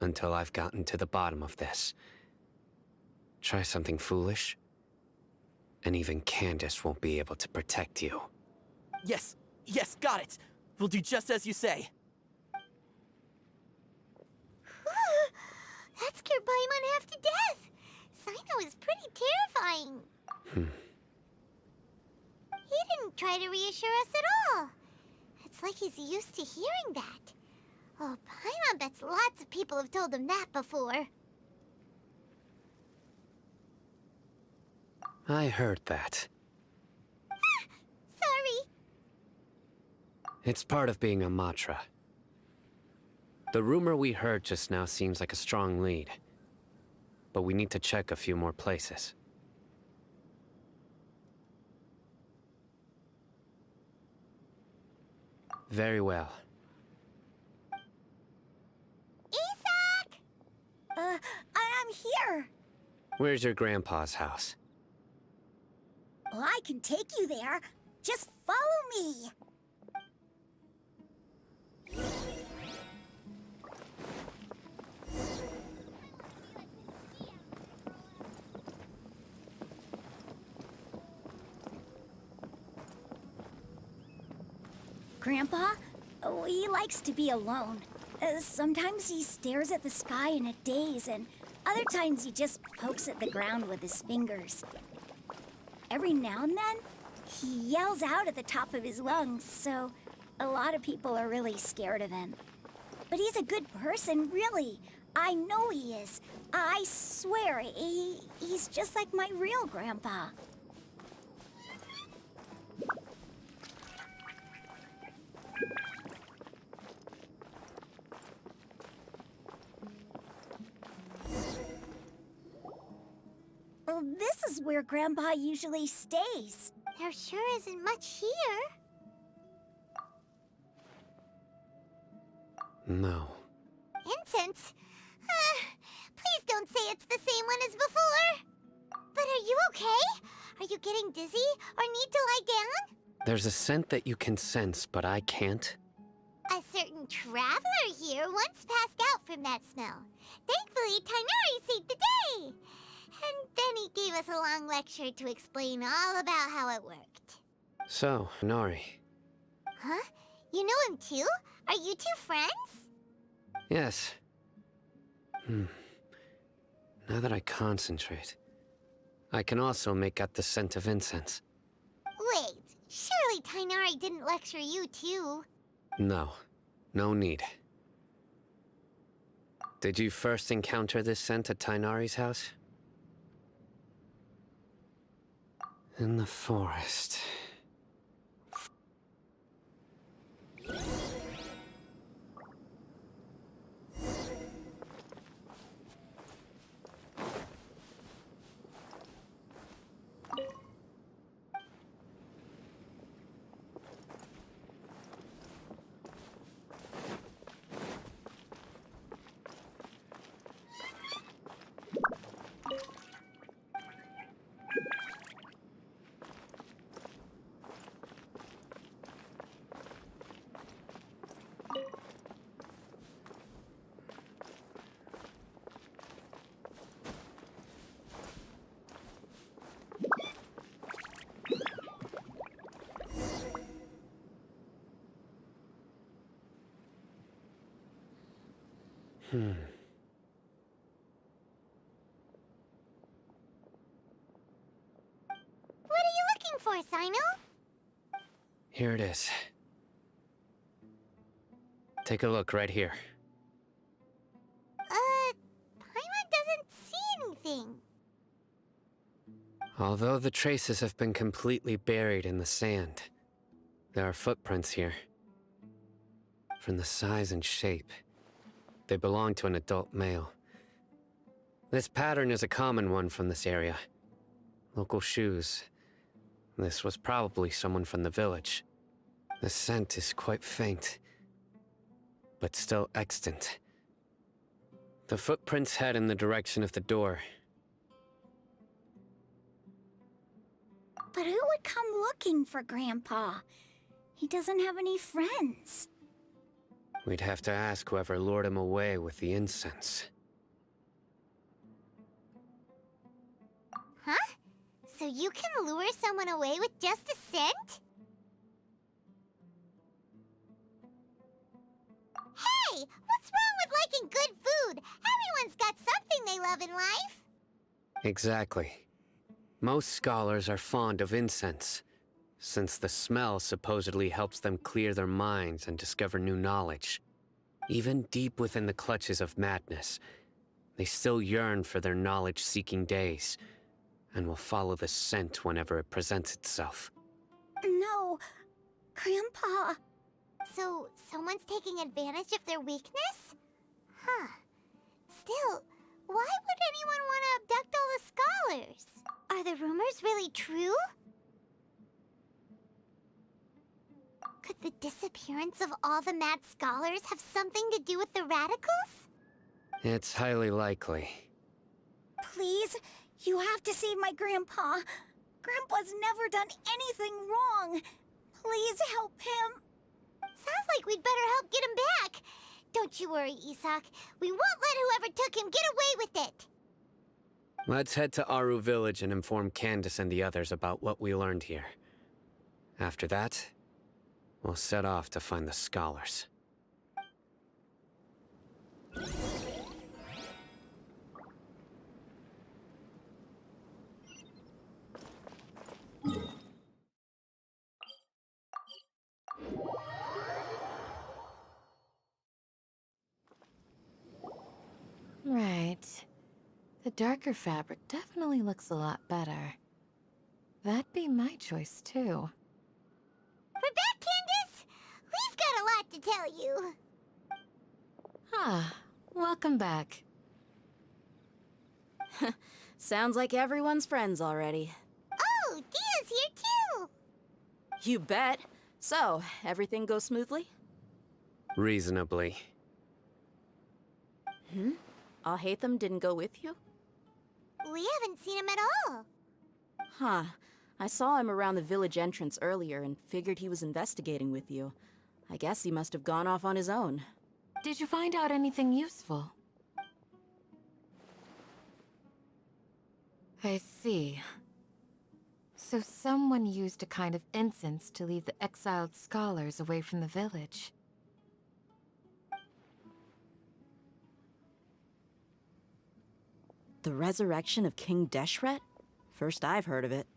until I've gotten to the bottom of this. Try something foolish, and even Candace won't be able to protect you. Yes, got it. We'll do just as you say. That scared Paimon half to death. Sino is pretty terrifying. He didn't try to reassure us at all. It's like he's used to hearing that. Oh, Paimon bets lots of people have told him that before. I heard that. Sorry. It's part of being a Matra. The rumor we heard just now seems like a strong lead. but we need to check a few more places. Very well. Isak! I'm here. Where's your grandpa's house? Well, I can take you there. Just follow me. Grandpa? Oh, he likes to be alone. Sometimes he stares at the sky in a daze, and other times he just pokes at the ground with his fingers. Every now and then, he yells out at the top of his lungs, so a lot of people are really scared of him. But he's a good person, really. I know he is. I swear, he's just like my real grandpa. Well, this is where Grandpa usually stays. There sure isn't much here. No. Incense? Please don't say it's the same one as before. But are you okay? Are you getting dizzy or need to lie down? There's a scent that you can sense, but I can't. A certain traveler here once passed out from that smell. Thankfully, Tighnari saved the day. And then he gave us a long lecture to explain all about how it worked. So, Nari. Huh? You know him too? Are you two friends? Yes. Now that I concentrate, I can also make out the scent of incense. Wait, surely Tighnari didn't lecture you too? No. No need. Did you first encounter this scent at Tighnari's house? In the forest. What are you looking for, Sino? Here it is. Take a look right here. Paimon doesn't see anything. Although the traces have been completely buried in the sand, there are footprints here. From the size and shape, they belong to an adult male. This pattern is a common one from this area. Local shoes. This was probably someone from the village. The scent is quite faint, but still extant. The footprints head in the direction of the door. But who would come looking for Grandpa? He doesn't have any friends. We'd have to ask whoever lured him away with the incense. Huh? So you can lure someone away with just a scent? Hey! What's wrong with liking good food? Everyone's got something they love in life. Exactly. Most scholars are fond of incense, since the smell supposedly helps them clear their minds and discover new knowledge. Even deep within the clutches of madness, they still yearn for their knowledge-seeking days, and will follow the scent whenever it presents itself. No, Grandpa. So, someone's taking advantage of their weakness? Huh. Still, Why would anyone want to abduct all the scholars? Are the rumors really true? Could the disappearance of all the mad scholars have something to do with the radicals? It's highly likely. Please, you have to save my grandpa. Grandpa's never done anything wrong. Please help him. Sounds like we'd better help get him back. Don't you worry, Isak. We won't let whoever took him get away with it. Let's head to Aru village and inform Candace and the others about what we learned here. After that, we'll set off to find the scholars. Right. The darker fabric definitely looks a lot better. That'd be my choice, too. We're back, Candace! We've got a lot to tell you. Ah, welcome back. Sounds like everyone's friends already. Oh, Dia's here too! You bet. So, everything goes smoothly? Reasonably. Alhaitham didn't go with you? We haven't seen him at all. Huh. I saw him around the village entrance earlier and figured he was investigating with you. I guess he must have gone off on his own. Did you find out anything useful? I see. So someone used a kind of incense to lead the exiled scholars away from the village. The resurrection of King Deshret? First I've heard of it.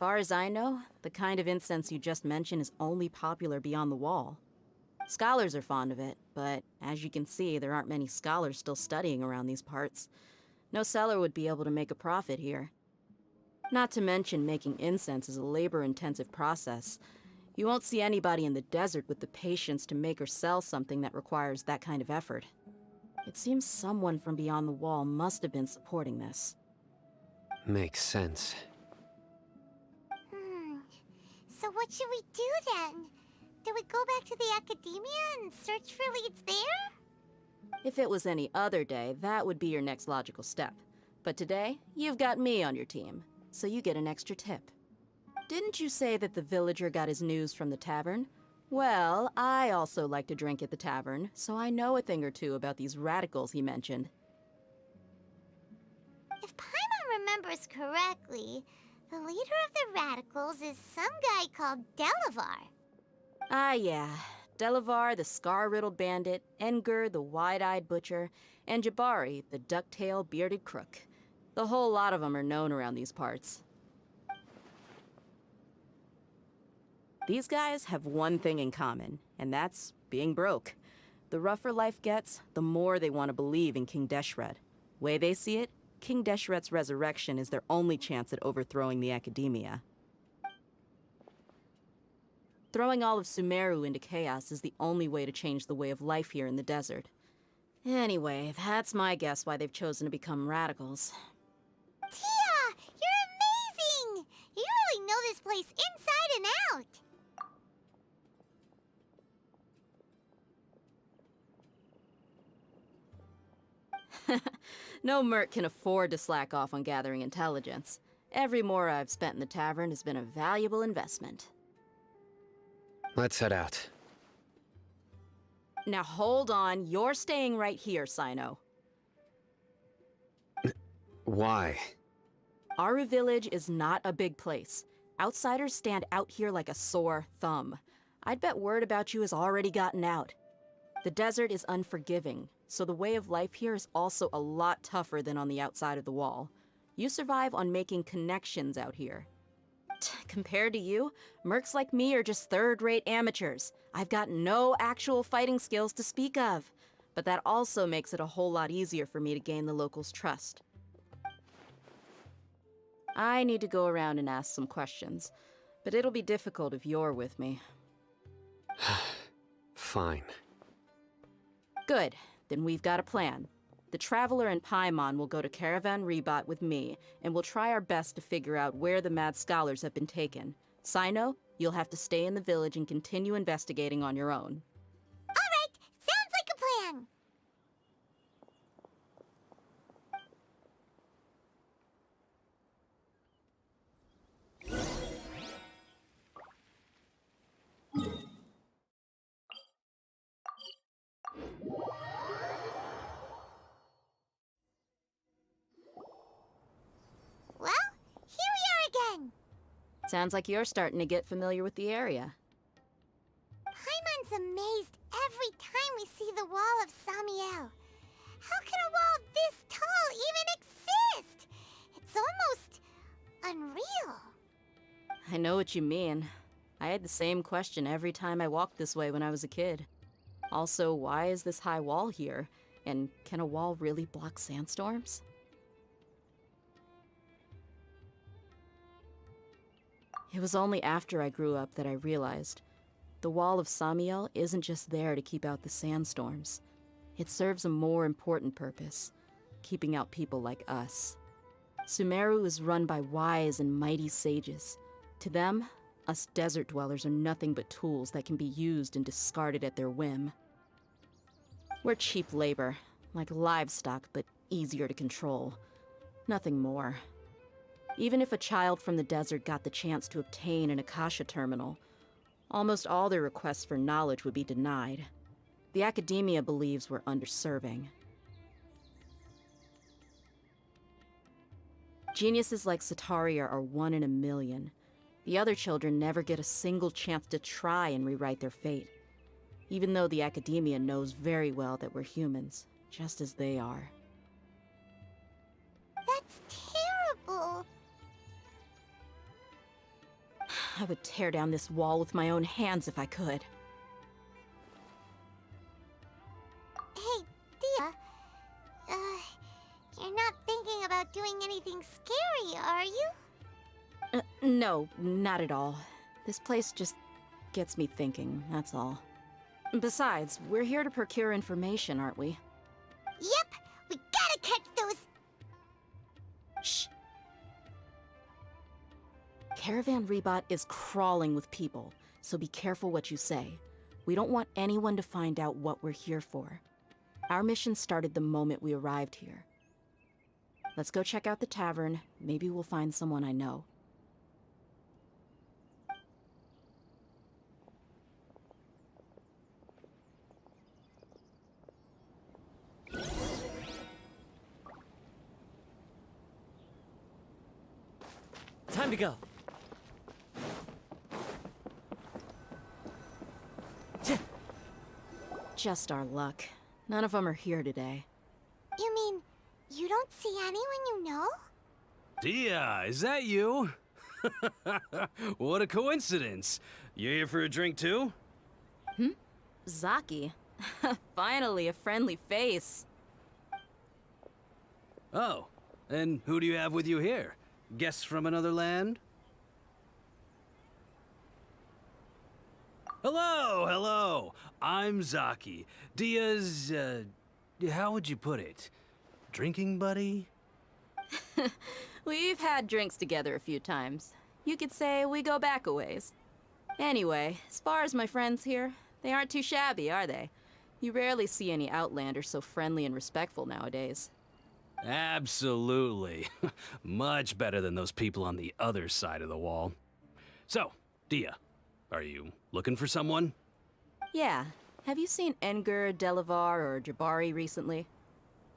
Far as I know, the kind of incense you just mentioned is only popular beyond the wall. Scholars are fond of it, but as you can see, there aren't many scholars still studying around these parts. No seller would be able to make a profit here. Not to mention making incense is a labor-intensive process. You won't see anybody in the desert with the patience to make or sell something that requires that kind of effort. It seems someone from beyond the wall must have been supporting this. Makes sense. So what should we do then? Do we go back to the academia and search for leads there? If it was any other day, that would be your next logical step. But today, you've got me on your team, so you get an extra tip. Didn't you say that the villager got his news from the tavern? Well, I also like to drink at the tavern, so I know a thing or two about these radicals he mentioned. If Paimon remembers correctly, the leader of the radicals is some guy called Delavar. Ah, yeah. Delavar, the scar-riddled bandit, Engur, the wide-eyed butcher, and Jabari, the duck-tailed bearded crook. The whole lot of them are known around these parts. These guys have one thing in common, and that's being broke. The rougher life gets, the more they want to believe in King Deshret. Way they see it, King Deshret's resurrection is their only chance at overthrowing the academia. Throwing all of Sumeru into chaos is the only way to change the way of life here in the desert. Anyway, that's my guess why they've chosen to become radicals. Tia! You're amazing! You really know this place inside and out! No merc can afford to slack off on gathering intelligence. Every mora I've spent in the tavern has been a valuable investment. Let's head out. Now hold on, you're staying right here, Sino. Why? Aru village is not a big place. Outsiders stand out here like a sore thumb. I'd bet word about you has already gotten out. The desert is unforgiving, so the way of life here is also a lot tougher than on the outside of the wall. You survive on making connections out here. Compared to you, mercs like me are just third-rate amateurs. I've got no actual fighting skills to speak of. But that also makes it a whole lot easier for me to gain the locals' trust. I need to go around and ask some questions, but it'll be difficult if you're with me. Fine. Good. Then we've got a plan. The Traveler and Paimon will go to Caravan Rebot with me, and we'll try our best to figure out where the mad scholars have been taken. Sino, you'll have to stay in the village and continue investigating on your own. All right, sounds like a plan. Well, here we are again. Sounds like you're starting to get familiar with the area. Paimon's amazed every time we see the wall of Samiel. How can a wall this tall even exist? It's almost unreal. I know what you mean. I had the same question every time I walked this way when I was a kid. Also, why is this high wall here? And can a wall really block sandstorms? It was only after I grew up that I realized the wall of Samiel isn't just there to keep out the sandstorms. It serves a more important purpose, keeping out people like us. Sumeru is run by wise and mighty sages. To them, us desert dwellers are nothing but tools that can be used and discarded at their whim. We're cheap labor, like livestock, but easier to control. Nothing more. Even if a child from the desert got the chance to obtain an Akasha terminal, almost all their requests for knowledge would be denied. The academia believes we're underserving. Geniuses like Sataria are 1 in a million. The other children never get a single chance to try and rewrite their fate, even though the academia knows very well that we're humans, just as they are. That's terrible. I would tear down this wall with my own hands if I could. Hey, Dia. You're not thinking about doing anything scary, are you? No, not at all. This place just gets me thinking, that's all. Besides, we're here to procure information, aren't we? Yep, we gotta catch those. Shh. Caravan Rebot is crawling with people, so be careful what you say. We don't want anyone to find out what we're here for. Our mission started the moment we arrived here. Let's go check out the tavern. Maybe we'll find someone I know. Time to go. Just our luck. None of them are here today. You mean, you don't see anyone you know? Dia, is that you? What a coincidence. You here for a drink too? Zaki. Finally, a friendly face. Oh, and who do you have with you here? Guests from another land? Hello, hello. I'm Zaki. Dia's, how would you put it? Drinking buddy? We've had drinks together a few times. You could say we go back a ways. Anyway, as far as my friends here, they aren't too shabby, are they? You rarely see any Outlanders so friendly and respectful nowadays. Absolutely. Much better than those people on the other side of the wall. So, Dia, are you looking for someone? Yeah. Have you seen Engur, Delavar, or Jabari recently?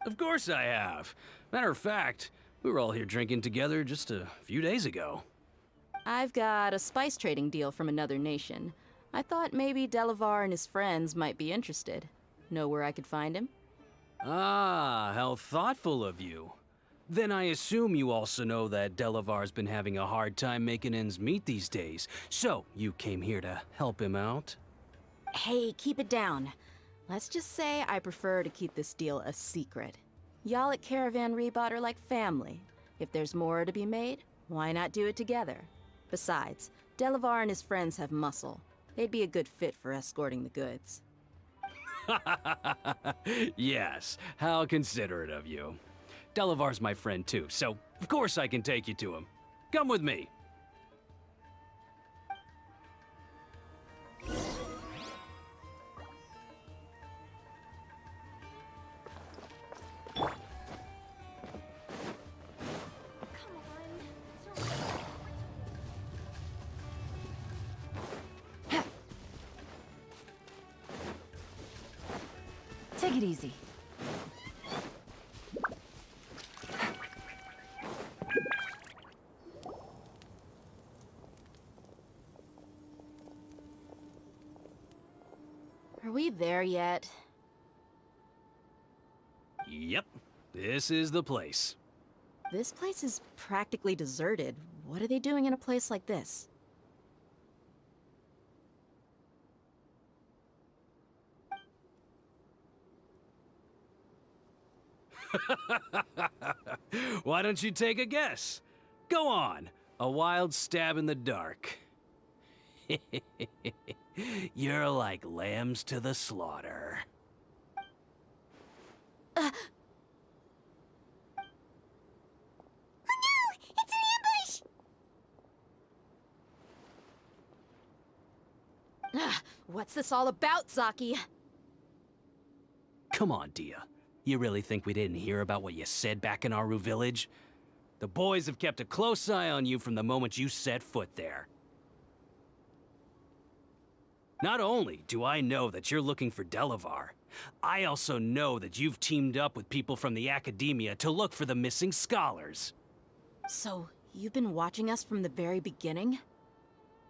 Of course I have. Matter of fact, we were all here drinking together just a few days ago. I've got a spice trading deal from another nation. I thought maybe Delavar and his friends might be interested. Know where I could find him? Ah, how thoughtful of you. Then I assume you also know that Delavar's been having a hard time making ends meet these days, so you came here to help him out? Hey, keep it down. Let's just say I prefer to keep this deal a secret. Y'all at Caravan Rebot are like family. If there's more to be made, why not do it together? Besides, Delavar and his friends have muscle. They'd be a good fit for escorting the goods. Yes, how considerate of you. Delavar's my friend too, so of course I can take you to him. Come with me. Take it easy. Are we there yet? Yep, this is the place. This place is practically deserted. What are they doing in a place like this? Why don't you take a guess? Go on, a wild stab in the dark. You're like lambs to the slaughter. Oh no! It's an ambush! What's this all about, Zaki? Come on, Dia. You really think we didn't hear about what you said back in Aru village? The boys have kept a close eye on you from the moment you set foot there. Not only do I know that you're looking for Delavar, I also know that you've teamed up with people from the academia to look for the missing scholars. So, you've been watching us from the very beginning?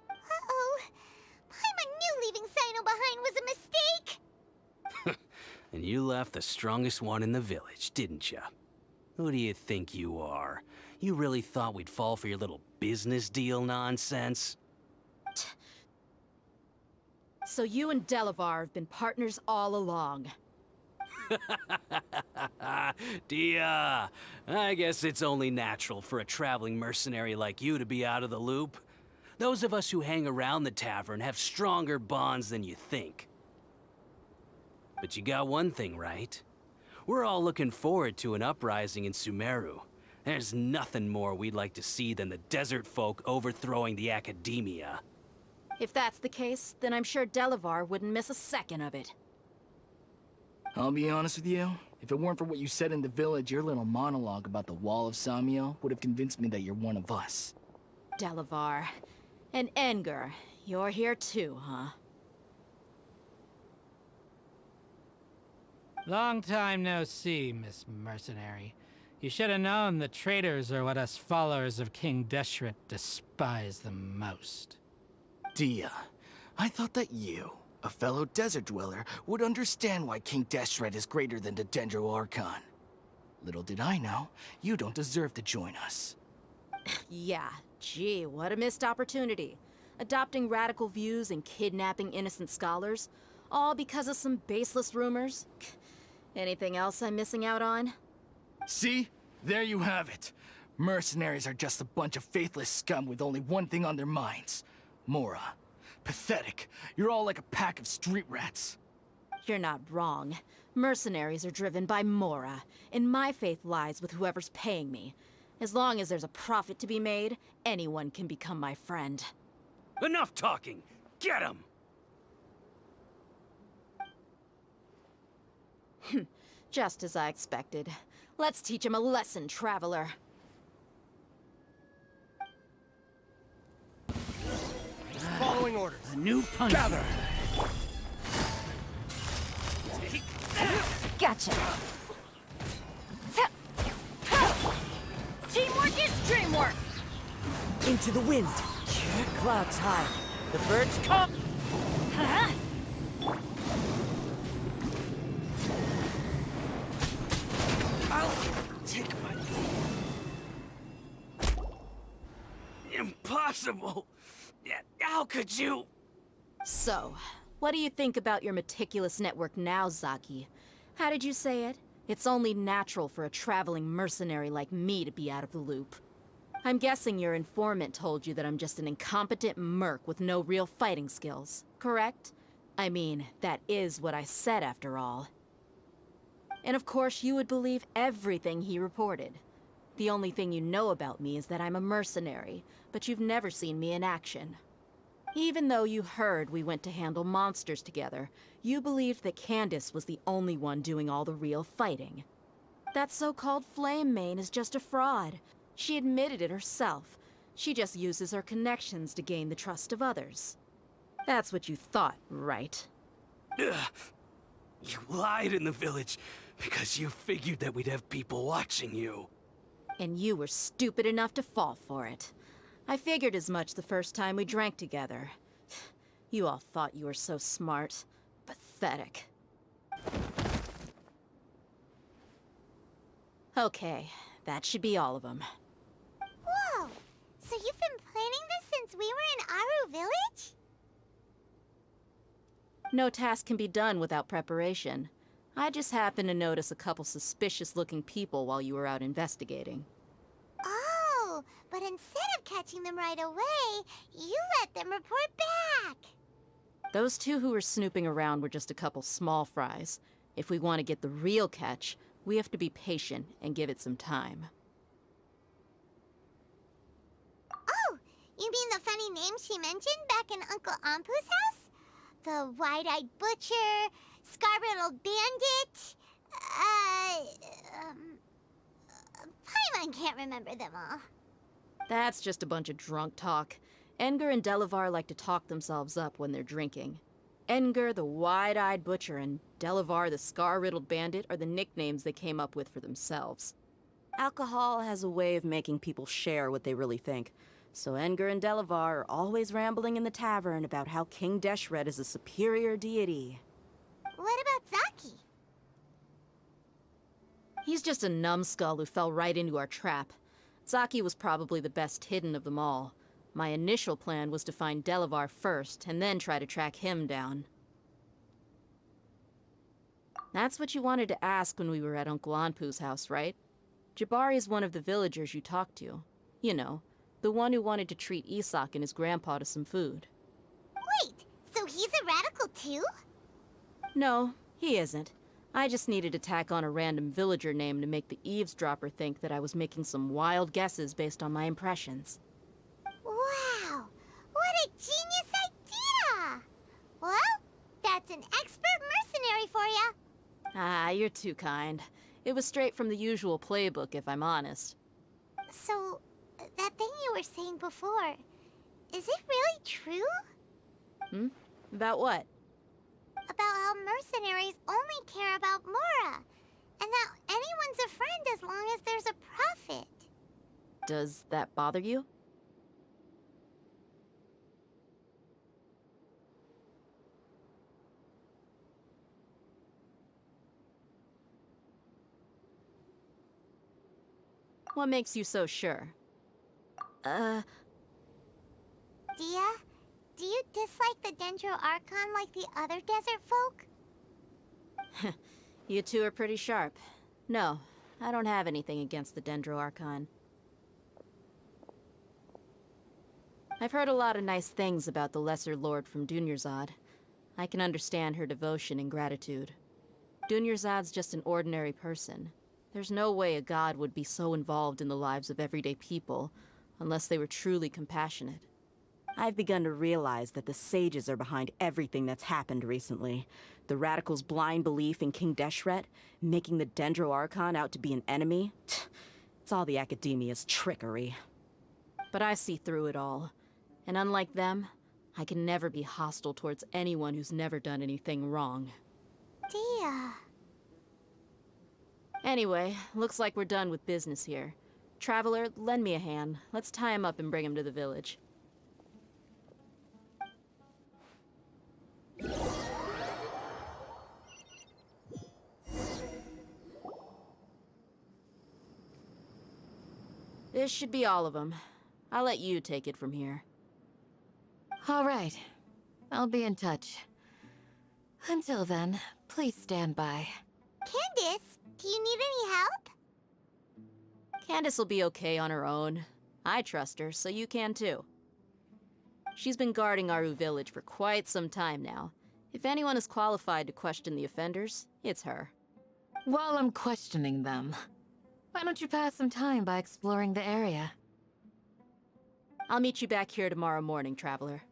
Uh-oh. Paimon knew leaving Sino behind was a mistake! And you left the strongest one in the village, didn't you? Who do you think you are? You really thought we'd fall for your little business deal nonsense? So you and Delavar have been partners all along. Dia, I guess it's only natural for a traveling mercenary like you to be out of the loop. Those of us who hang around the tavern have stronger bonds than you think. But you got one thing right. We're all looking forward to an uprising in Sumeru. There's nothing more we'd like to see than the desert folk overthrowing the academia. If that's the case, then I'm sure Delavar wouldn't miss a second of it. I'll be honest with you. If it weren't for what you said in the village, your little monologue about the Wall of Samiel would have convinced me that you're one of us. Delavar. And Enger, you're here too, huh? Long time no see, Miss Mercenary. You should have known the traitors are what us followers of King Deshret despise the most. Dia, I thought that you, a fellow desert dweller, would understand why King Deshret is greater than the Dendro Archon. Little did I know, you don't deserve to join us. Yeah, gee, what a missed opportunity. Adopting radical views and kidnapping innocent scholars, all because of some baseless rumors. Anything else I'm missing out on? See? There you have it. Mercenaries are just a bunch of faithless scum with only one thing on their minds. Mora. Pathetic. You're all like a pack of street rats. You're not wrong. Mercenaries are driven by Mora, and my faith lies with whoever's paying me. As long as there's a profit to be made, anyone can become my friend. Enough talking! Get him! Just as I expected. Let's teach him a lesson, traveler. Following orders. A new punch. Gather! Gotcha. Teamwork is dreamwork! Into the wind. Clouds high. The birds come. Huh? I'll take my... Impossible! How could you? So, what do you think about your meticulous network now, Zaki? How did you say it? It's only natural for a traveling mercenary like me to be out of the loop. I'm guessing your informant told you that I'm just an incompetent merc with no real fighting skills, correct? I mean, that is what I said after all. And of course, you would believe everything he reported. The only thing you know about me is that I'm a mercenary, but you've never seen me in action. Even though you heard we went to handle monsters together, you believed that Candace was the only one doing all the real fighting. That so-called Flame Mane is just a fraud. She admitted it herself. She just uses her connections to gain the trust of others. That's what you thought, right? Ugh. You lied in the village because you figured that we'd have people watching you. And you were stupid enough to fall for it. I figured as much the first time we drank together. You all thought you were so smart. Pathetic. Okay, that should be all of them. Whoa! So you've been planning this since we were in Aru Village? No task can be done without preparation. I just happened to notice a couple suspicious-looking people while you were out investigating. Oh, but instead of catching them right away, you let them report back. Those two who were snooping around were just a couple small fries. If we want to get the real catch, we have to be patient and give it some time. Oh, you mean the funny name she mentioned back in Uncle Ampu's house? The wide-eyed butcher, scar-riddled bandit, Paimon can't remember them all. That's just a bunch of drunk talk. Engar and Delavar like to talk themselves up when they're drinking. Engar, the wide-eyed butcher, and Delavar, the scar-riddled bandit, are the nicknames they came up with for themselves. Alcohol has a way of making people share what they really think. So Engar and Delavar are always rambling in the tavern about how King Deshret is a superior deity. What about Zaki? He's just a numbskull who fell right into our trap. Zaki was probably the best hidden of them all. My initial plan was to find Delavar first, and then try to track him down. That's what you wanted to ask when we were at Uncle Anpu's house, right? Jabari is one of the villagers you talked to. You know, the one who wanted to treat Isak and his grandpa to some food. Wait, so he's a radical too? No, he isn't. I just needed to tack on a random villager name to make the eavesdropper think that I was making some wild guesses based on my impressions. Wow, what a genius idea! Well, that's an expert mercenary for ya. Ah, you're too kind. It was straight from the usual playbook, if I'm honest. So, that thing you were saying before, is it really true? Hmm? About what? About how mercenaries only care about Mora, and that anyone's a friend as long as there's a profit. Does that bother you? What makes you so sure? Dia, do you dislike the Dendro Archon like the other desert folk? You two are pretty sharp. No, I don't have anything against the Dendro Archon. I've heard a lot of nice things about the Lesser Lord from Dunyarzad. I can understand her devotion and gratitude. Dunyarzad's just an ordinary person. There's no way a god would be so involved in the lives of everyday people, unless they were truly compassionate. I've begun to realize that the sages are behind everything that's happened recently. The radicals' blind belief in King Deshret, making the Dendro Archon out to be an enemy. It's all the academia's trickery. But I see through it all. And unlike them, I can never be hostile towards anyone who's never done anything wrong. Dia. Anyway, looks like we're done with business here. Traveler, lend me a hand. Let's tie him up and bring him to the village. This should be all of them. I'll let you take it from here. All right. I'll be in touch. Until then, please stand by. Candace, do you need any help? Candace will be okay on her own. I trust her, so you can too. She's been guarding Aru Village for quite some time now. If anyone is qualified to question the offenders, it's her. While I'm questioning them, why don't you pass some time by exploring the area? I'll meet you back here tomorrow morning, Traveler.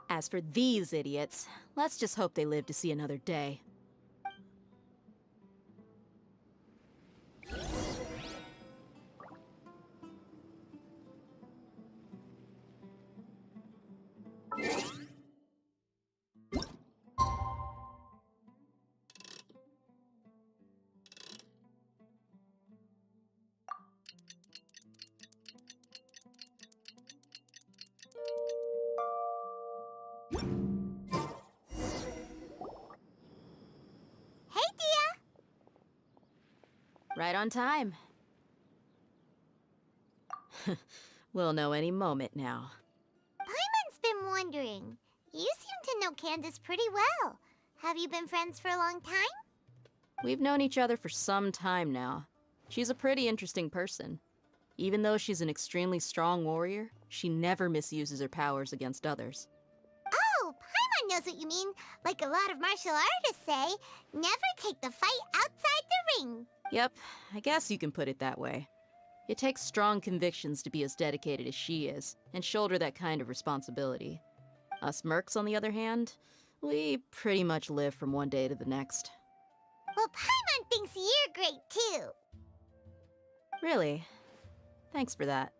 As for these idiots, let's just hope they live to see another day. Hey, Dia! Right on time. We'll know any moment now. Paimon's been wondering. You seem to know Candace pretty well. Have you been friends for a long time? We've known each other for some time now. She's a pretty interesting person. Even though she's an extremely strong warrior, she never misuses her powers against others. Oh, Paimon knows what you mean. Like a lot of martial artists say, never take the fight outside the ring. Yep, I guess you can put it that way. It takes strong convictions to be as dedicated as she is, and shoulder that kind of responsibility. Us mercs, on the other hand, we pretty much live from one day to the next. Well, Paimon thinks you're great too. Really? Thanks for that.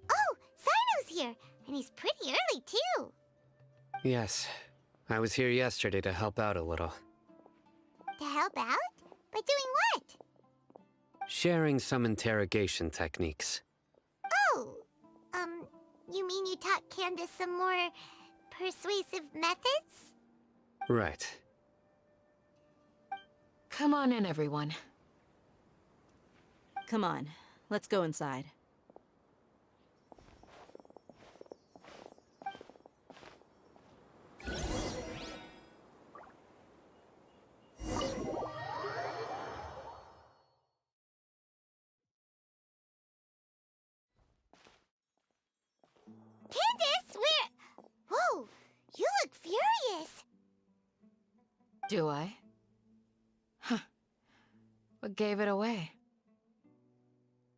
Oh, Sino's here, and he's pretty early too. Yes. I was here yesterday to help out a little. To help out? By doing what? Sharing some interrogation techniques. Oh, you mean you taught Candace some more persuasive methods? Right. Come on in, everyone. Come on, let's go inside. Candace, where? Whoa, you look furious. Do I? Huh. What gave it away?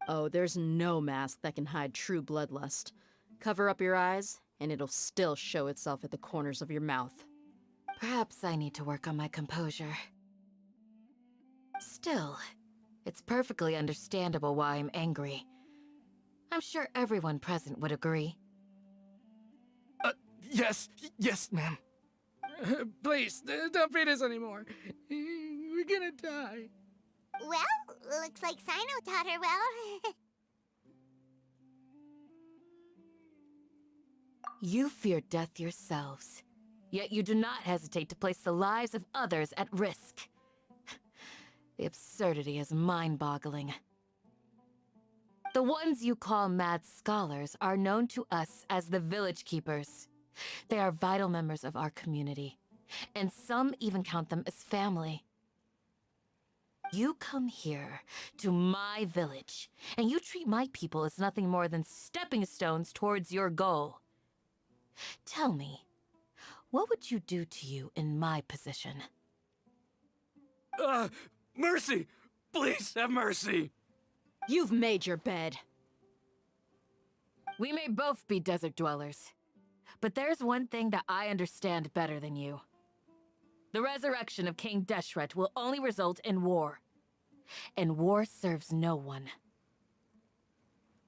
Oh, there's no mask that can hide true bloodlust. Cover up your eyes, and it'll still show itself at the corners of your mouth. Perhaps I need to work on my composure. Still, it's perfectly understandable why I'm angry. I'm sure everyone present would agree. Yes, ma'am. Please, don't beat us anymore. We're gonna die. Well, looks like Sino taught her well. You fear death yourselves, yet you do not hesitate to place the lives of others at risk. The absurdity is mind-boggling. The ones you call mad scholars are known to us as the Village Keepers. They are vital members of our community, and some even count them as family. You come here, to my village, and you treat my people as nothing more than stepping stones towards your goal. Tell me, what would you do to you in my position? Mercy! Please, have mercy! You've made your bed. We may both be desert dwellers, but there's one thing that I understand better than you. The resurrection of King Deshret will only result in war. And war serves no one.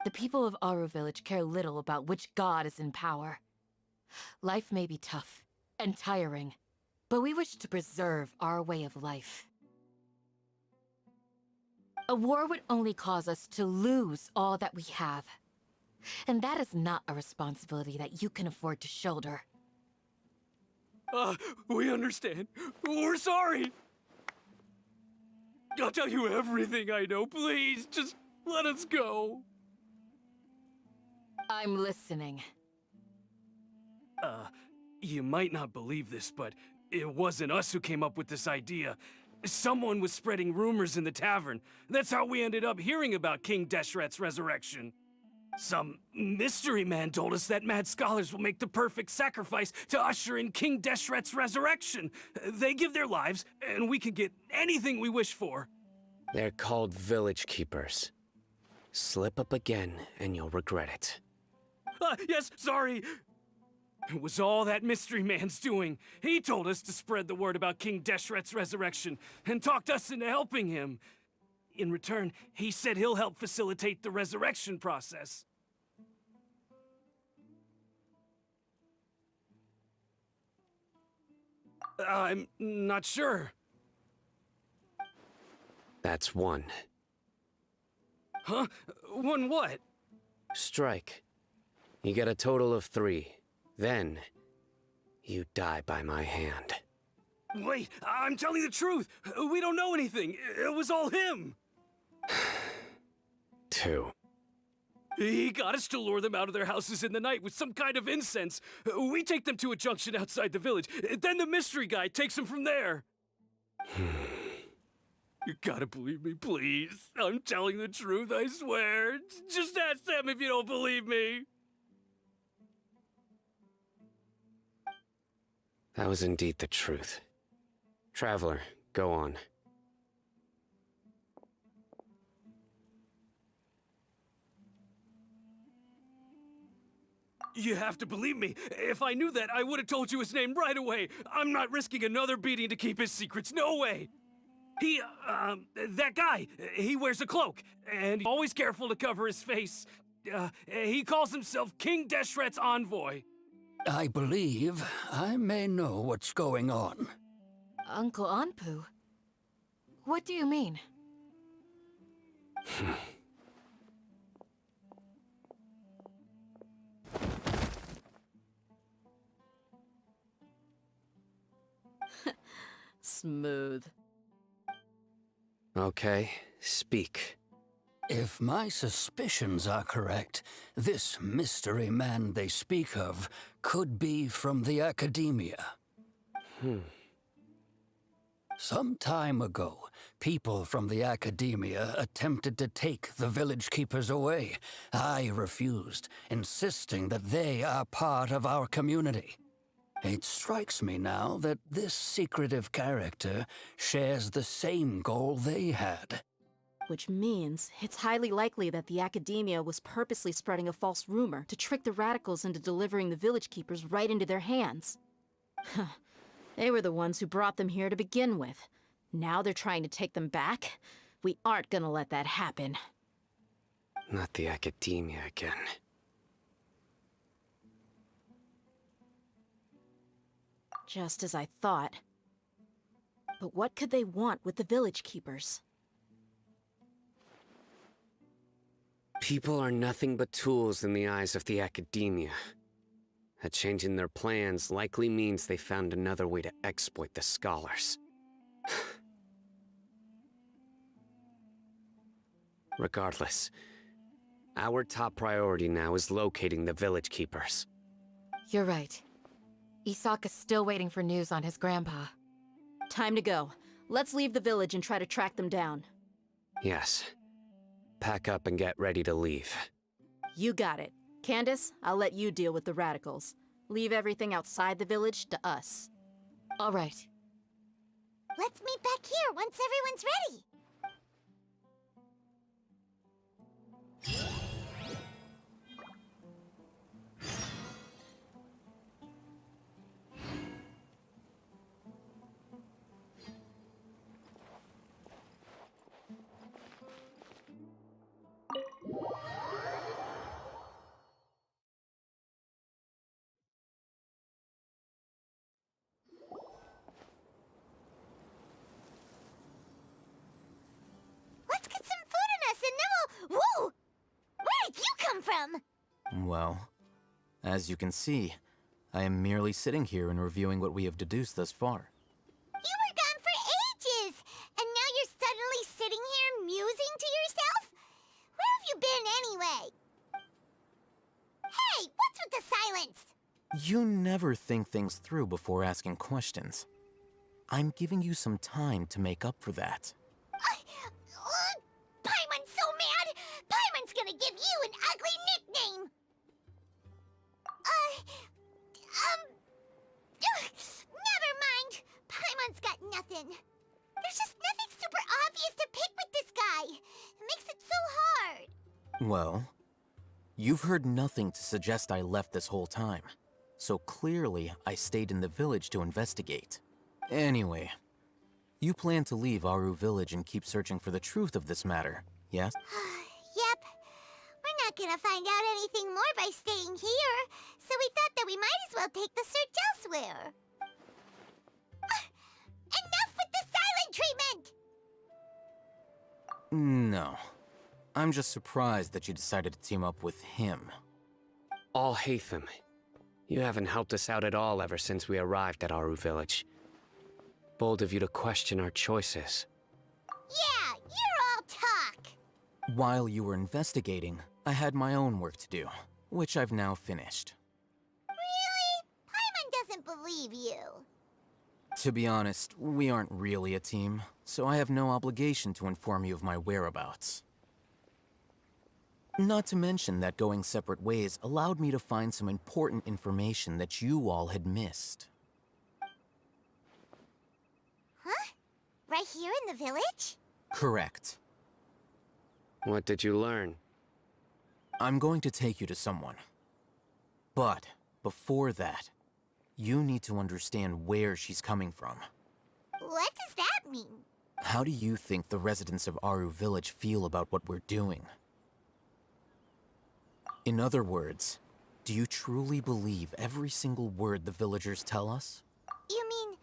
The people of Aru Village care little about which god is in power. Life may be tough and tiring, but we wish to preserve our way of life. A war would only cause us to lose all that we have. And that is not a responsibility that you can afford to shoulder. We understand. We're sorry. I'll tell you everything I know. Please, just let us go. I'm listening. You might not believe this, but it wasn't us who came up with this idea. Someone was spreading rumors in the tavern. That's how we ended up hearing about King Deshret's resurrection. Some mystery man told us that mad scholars will make the perfect sacrifice to usher in King Deshret's resurrection. They give their lives, and we can get anything we wish for. They're called village keepers. Slip up again, and you'll regret it. Yes, sorry. It was all that mystery man's doing. He told us to spread the word about King Deshret's resurrection, and talked us into helping him. In return, he said he'll help facilitate the resurrection process. I'm not sure. That's one. Huh? One what? Strike. You get a total of 3. Then, you die by my hand. Wait, I'm telling the truth. We don't know anything. It was all him. 2. He got us to lure them out of their houses in the night with some kind of incense. We take them to a junction outside the village. Then the mystery guy takes them from there. You gotta believe me, please. I'm telling the truth, I swear. Just ask them if you don't believe me. That was indeed the truth. Traveler, go on. You have to believe me. If I knew that, I would have told you his name right away. I'm not risking another beating to keep his secrets. No way. That guy, he wears a cloak, and he's always careful to cover his face. He calls himself King Deshret's envoy. I believe I may know what's going on. Uncle Anpu? What do you mean? Smooth. Okay, speak. If my suspicions are correct, this mystery man they speak of could be from the academia. Some time ago, people from the academia attempted to take the village keepers away. I refused, insisting that they are part of our community. It strikes me now that this secretive character shares the same goal they had. Which means it's highly likely that the academia was purposely spreading a false rumor to trick the radicals into delivering the village keepers right into their hands. They were the ones who brought them here to begin with. Now they're trying to take them back? We aren't gonna let that happen. Not the academia again. Just as I thought. But what could they want with the village keepers? People are nothing but tools in the eyes of the academia. A change in their plans likely means they found another way to exploit the scholars. Regardless, our top priority now is locating the village keepers. You're right. Isak is still waiting for news on his grandpa. Time to go. Let's leave the village and try to track them down. Yes. Pack up and get ready to leave. You got it. Candace, I'll let you deal with the radicals. Leave everything outside the village to us. All right. Let's meet back here once everyone's ready. Let's get some food in us and then we'll... Whoa! Where did you come from? Well, as you can see, I am merely sitting here and reviewing what we have deduced thus far. You were gone for ages, and now you're suddenly sitting here musing to yourself? Where have you been anyway? Hey, what's with the silence? You never think things through before asking questions. I'm giving you some time to make up for that. Paimon's so mad! Paimon's gonna give you an ugly nickname! Never mind! Paimon's got nothing. There's just nothing super obvious to pick with this guy. It makes it so hard. Well, you've heard nothing to suggest I left this whole time. So clearly, I stayed in the village to investigate. Anyway, you plan to leave Aru village and keep searching for the truth of this matter, yes? Yep. We're not gonna find out anything more by staying here, so we thought that we might as well take the search elsewhere. Enough with the silent treatment! No. I'm just surprised that you decided to team up with him. All Haytham. You haven't helped us out at all ever since we arrived at Aru village. Bold of you to question our choices. Yeah, you're all talk! While you were investigating, I had my own work to do, which I've now finished. Really? Paimon doesn't believe you. To be honest, we aren't really a team, so I have no obligation to inform you of my whereabouts. Not to mention that going separate ways allowed me to find some important information that you all had missed. Huh? Right here in the village? Correct. What did you learn? I'm going to take you to someone. But before that, you need to understand where she's coming from. What does that mean? How do you think the residents of Aru village feel about what we're doing? In other words, do you truly believe every single word the villagers tell us? You mean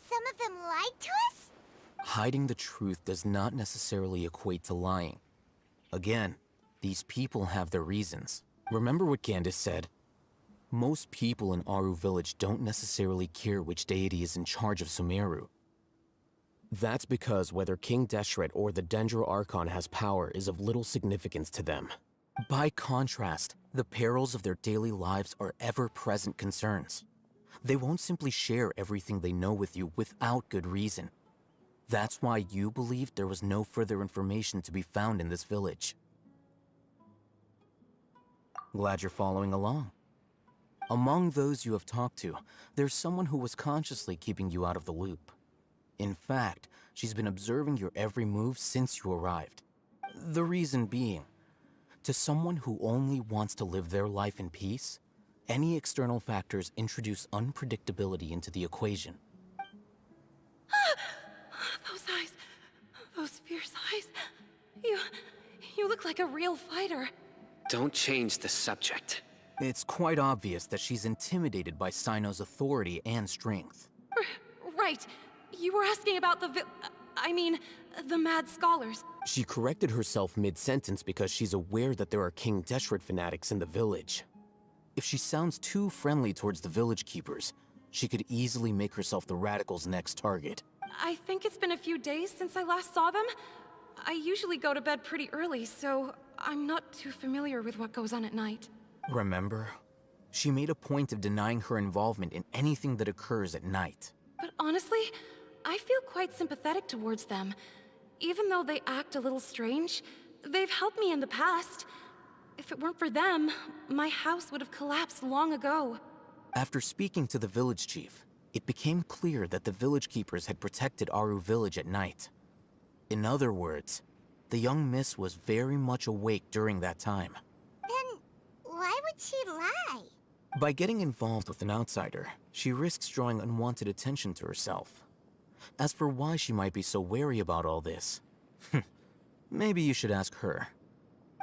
some of them lied to us? Hiding the truth does not necessarily equate to lying. Again, these people have their reasons. Remember what Candace said? Most people in Aru village don't necessarily care which deity is in charge of Sumeru. That's because whether King Deshret or the Dendro Archon has power is of little significance to them. By contrast, the perils of their daily lives are ever-present concerns. They won't simply share everything they know with you without good reason. That's why you believed there was no further information to be found in this village. Glad you're following along. Among those you have talked to, there's someone who was consciously keeping you out of the loop. In fact, she's been observing your every move since you arrived. The reason being, to someone who only wants to live their life in peace, any external factors introduce unpredictability into the equation. Those eyes. Those fierce eyes. You look like a real fighter. Don't change the subject. It's quite obvious that she's intimidated by Sino's authority and strength. Right. You were asking about the mad scholars. She corrected herself mid-sentence because she's aware that there are King Deshret fanatics in the village. If she sounds too friendly towards the village keepers, she could easily make herself the radicals' next target. I think it's been a few days since I last saw them. I usually go to bed pretty early, so I'm not too familiar with what goes on at night. Remember? She made a point of denying her involvement in anything that occurs at night. But honestly, I feel quite sympathetic towards them. Even though they act a little strange, they've helped me in the past. If it weren't for them, my house would have collapsed long ago. After speaking to the village chief, it became clear that the village keepers had protected Aru village at night. In other words, the young miss was very much awake during that time. Then why would she lie? By getting involved with an outsider, she risks drawing unwanted attention to herself. As for why she might be so wary about all this, maybe you should ask her.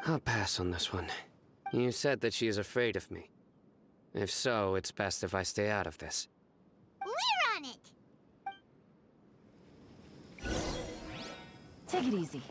I'll pass on this one. You said that she is afraid of me. If so, it's best if I stay out of this. We're on it! Take it easy.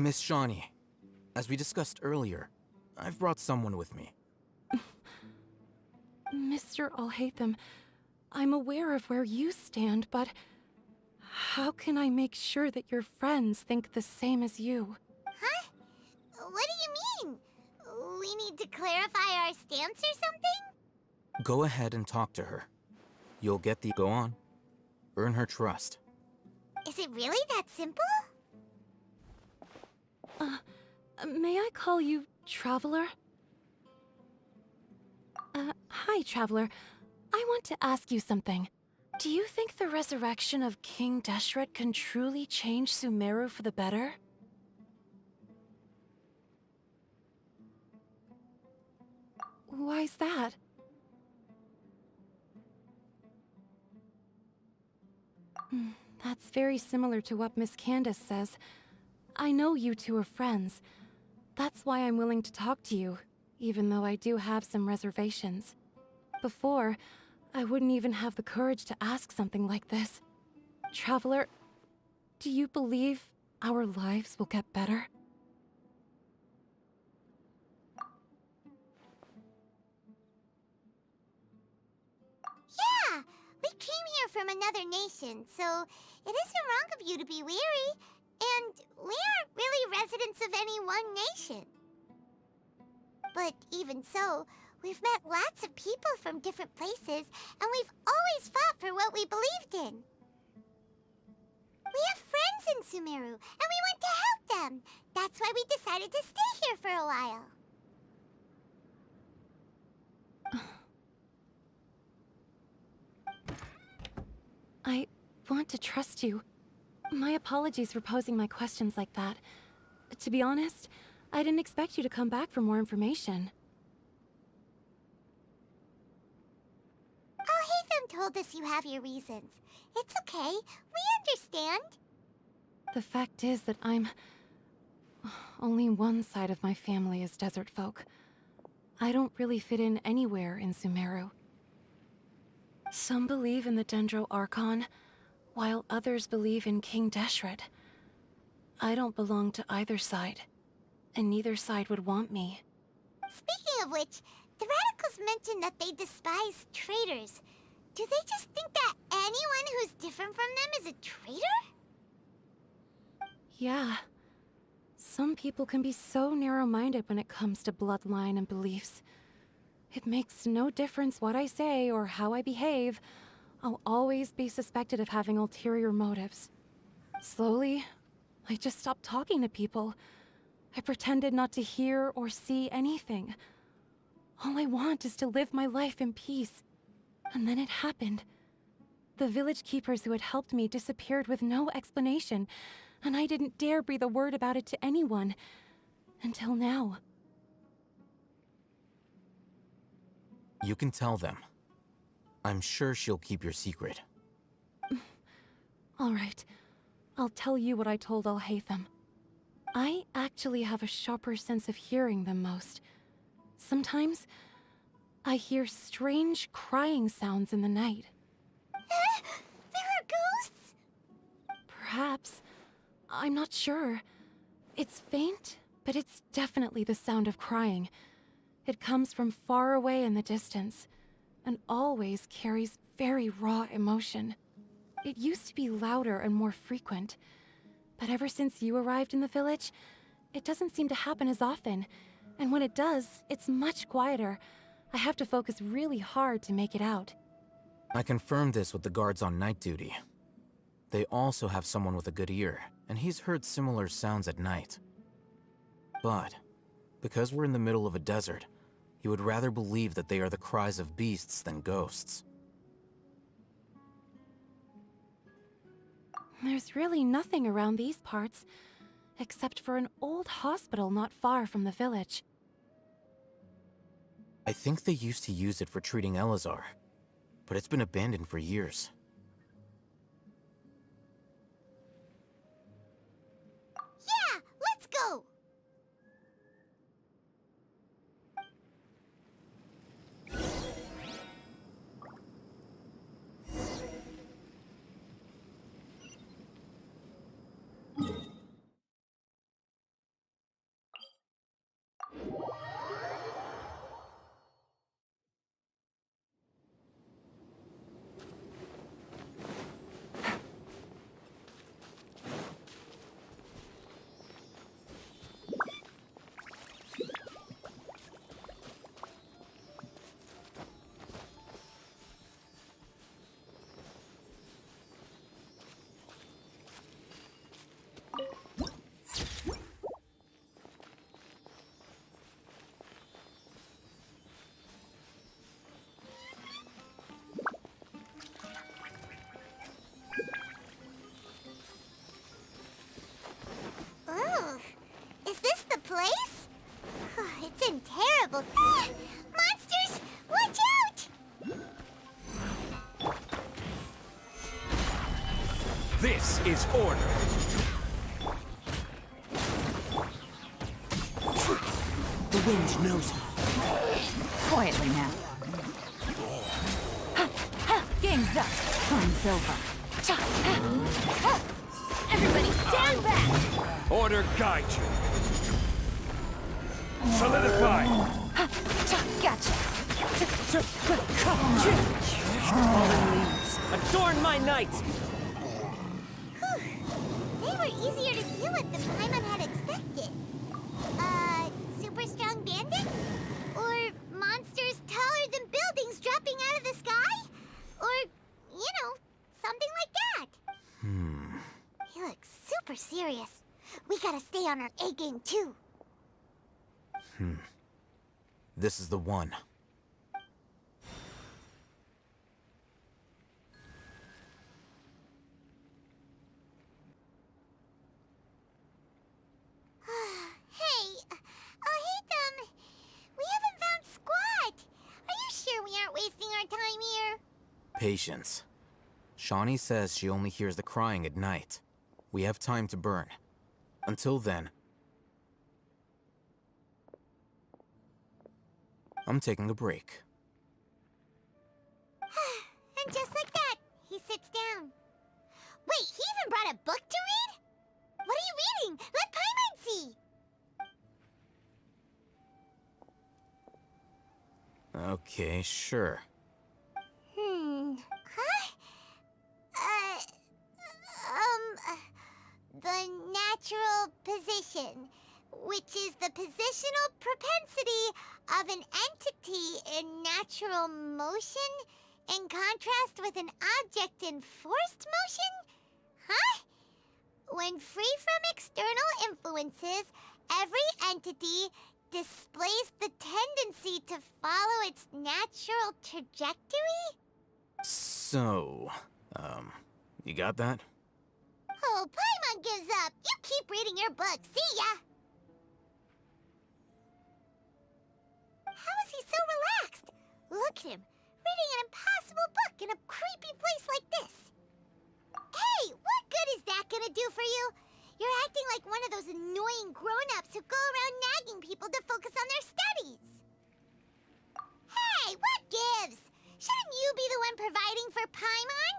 Miss Shawnee, as we discussed earlier, I've brought someone with me. Mr. Alhaitham, I'm aware of where you stand, but how can I make sure that your friends think the same as you? Huh? What do you mean? We need to clarify our stance or something? Go ahead and talk to her. You'll get the... Go on. Earn her trust. Is it really that simple? May I call you Traveler? Hi, Traveler. I want to ask you something. Do you think the resurrection of King Deshret can truly change Sumeru for the better? Why's that? That's very similar to what Miss Candace says. I know you two are friends. That's why I'm willing to talk to you, even though I do have some reservations. Before, I wouldn't even have the courage to ask something like this. Traveler, do you believe our lives will get better? Yeah! We came here from another nation, so it isn't wrong of you to be weary. And we aren't really residents of any one nation. But even so, we've met lots of people from different places, and we've always fought for what we believed in. We have friends in Sumeru, and we want to help them. That's why we decided to stay here for a while. I want to trust you. My apologies for posing my questions like that. To be honest, I didn't expect you to come back for more information. Alhaitham told us you have your reasons. It's okay. We understand. The fact is that only one side of my family is desert folk. I don't really fit in anywhere in Sumeru. Some believe in the Dendro Archon, while others believe in King Deshret. I don't belong to either side, and neither side would want me. Speaking of which, the radicals mentioned that they despise traitors. Do they just think that anyone who's different from them is a traitor? Yeah. Some people can be so narrow-minded when it comes to bloodline and beliefs. It makes no difference what I say or how I behave. I'll always be suspected of having ulterior motives. Slowly, I just stopped talking to people. I pretended not to hear or see anything. All I want is to live my life in peace. And then it happened. The village keepers who had helped me disappeared with no explanation, and I didn't dare breathe a word about it to anyone. Until now. You can tell them. I'm sure she'll keep your secret. All right. I'll tell you what I told Alhaitham. I actually have a sharper sense of hearing than most. Sometimes, I hear strange crying sounds in the night. There are ghosts? Perhaps. I'm not sure. It's faint, but it's definitely the sound of crying. It comes from far away in the distance, and always carries very raw emotion. It used to be louder and more frequent, but ever since you arrived in the village, it doesn't seem to happen as often, and when it does, it's much quieter. I have to focus really hard to make it out. I confirmed this with the guards on night duty. They also have someone with a good ear, and he's heard similar sounds at night. But, because we're in the middle of a desert, he would rather believe that they are the cries of beasts than ghosts. There's really nothing around these parts, except for an old hospital not far from the village. I think they used to use it for treating Elazar, but it's been abandoned for years. Yeah, let's go! people. Ah! Monsters! Watch out! This is order. The wind knows me. Quietly now. Game's up. Time's over. Everybody stand back! Order guide you. Solidify. Gotcha. Adorn my knight! They were easier to deal with than Paimon had expected. Super strong bandits? Or monsters taller than buildings dropping out of the sky? Or, something like that. He looks super serious. We gotta stay on our A game too. This is the one. Hey, Hatham, we haven't found squat. Are you sure we aren't wasting our time here? Patience. Shawnee says she only hears the crying at night. We have time to burn. Until then, I'm taking a break. And just like that, he sits down. Wait, he even brought a book to read? What are you reading? Let Paimon see! Okay, sure. The natural position, which is the positional propensity of an entity in natural motion in contrast with an object in forced motion? Huh? When free from external influences, every entity displays the tendency to follow its natural trajectory? So, you got that? Oh, Paimon gives up. You keep reading your book. See ya! How is he so relaxed? Look at him, reading an impossible book in a creepy place like this. Hey, what good is that gonna do for you? You're acting like one of those annoying grown-ups who go around nagging people to focus on their studies. Hey, what gives? Shouldn't you be the one providing for Paimon?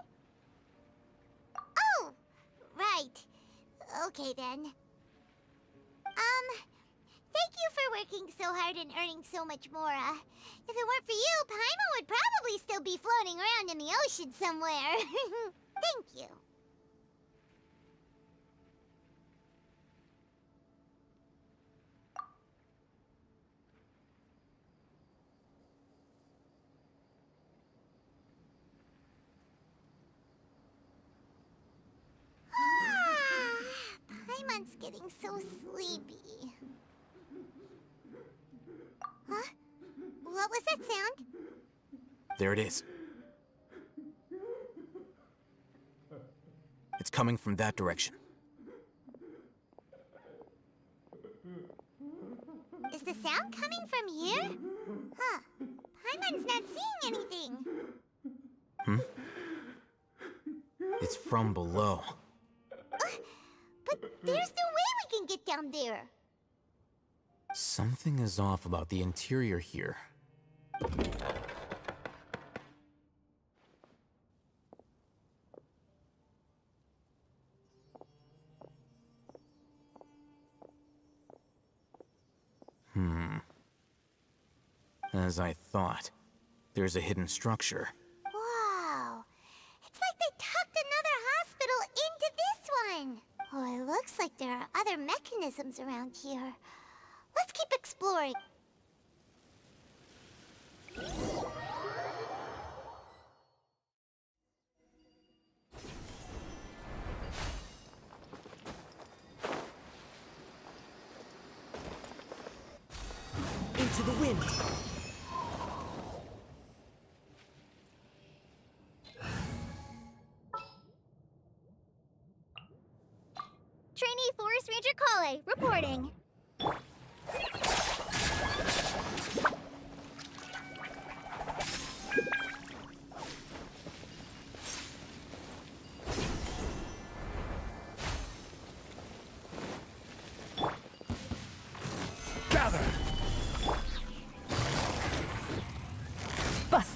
Oh, right. Okay then. Thank you for working so hard and earning so much more. If it weren't for you, Paimon would probably still be floating around in the ocean somewhere. Thank you. Paimon's getting so sleepy. Huh? What was that sound? There it is. It's coming from that direction. Is the sound coming from here? Huh. Paimon's not seeing anything. It's from below. But there's no way we can get down there. Something is off about the interior here. As I thought, there's a hidden structure. Wow. It's like they tucked another hospital into this one. Oh, it looks like there are other mechanisms around here. Let's keep exploring. Into the wind. Trainee Forest Ranger Kale, reporting.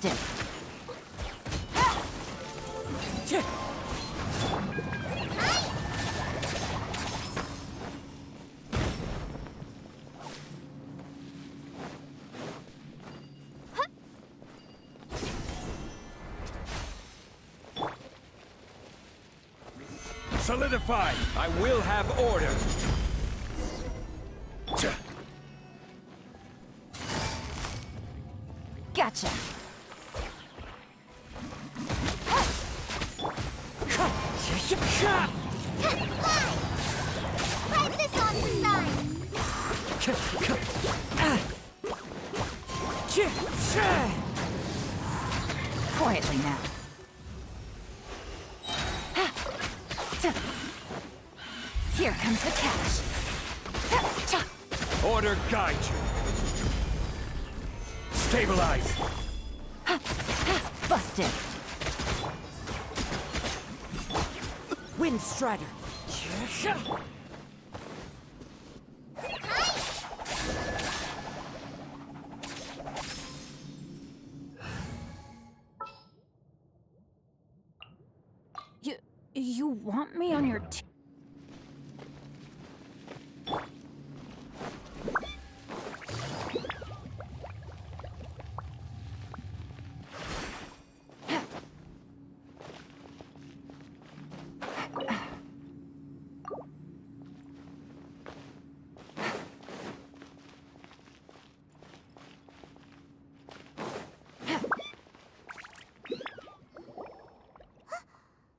Busted. Solidified! I will have order! Gotcha. Wipe this off the side! Quietly now. Here comes the catch. Order guide you! Stabilize! Busted. Wind Strider. You want me on your team?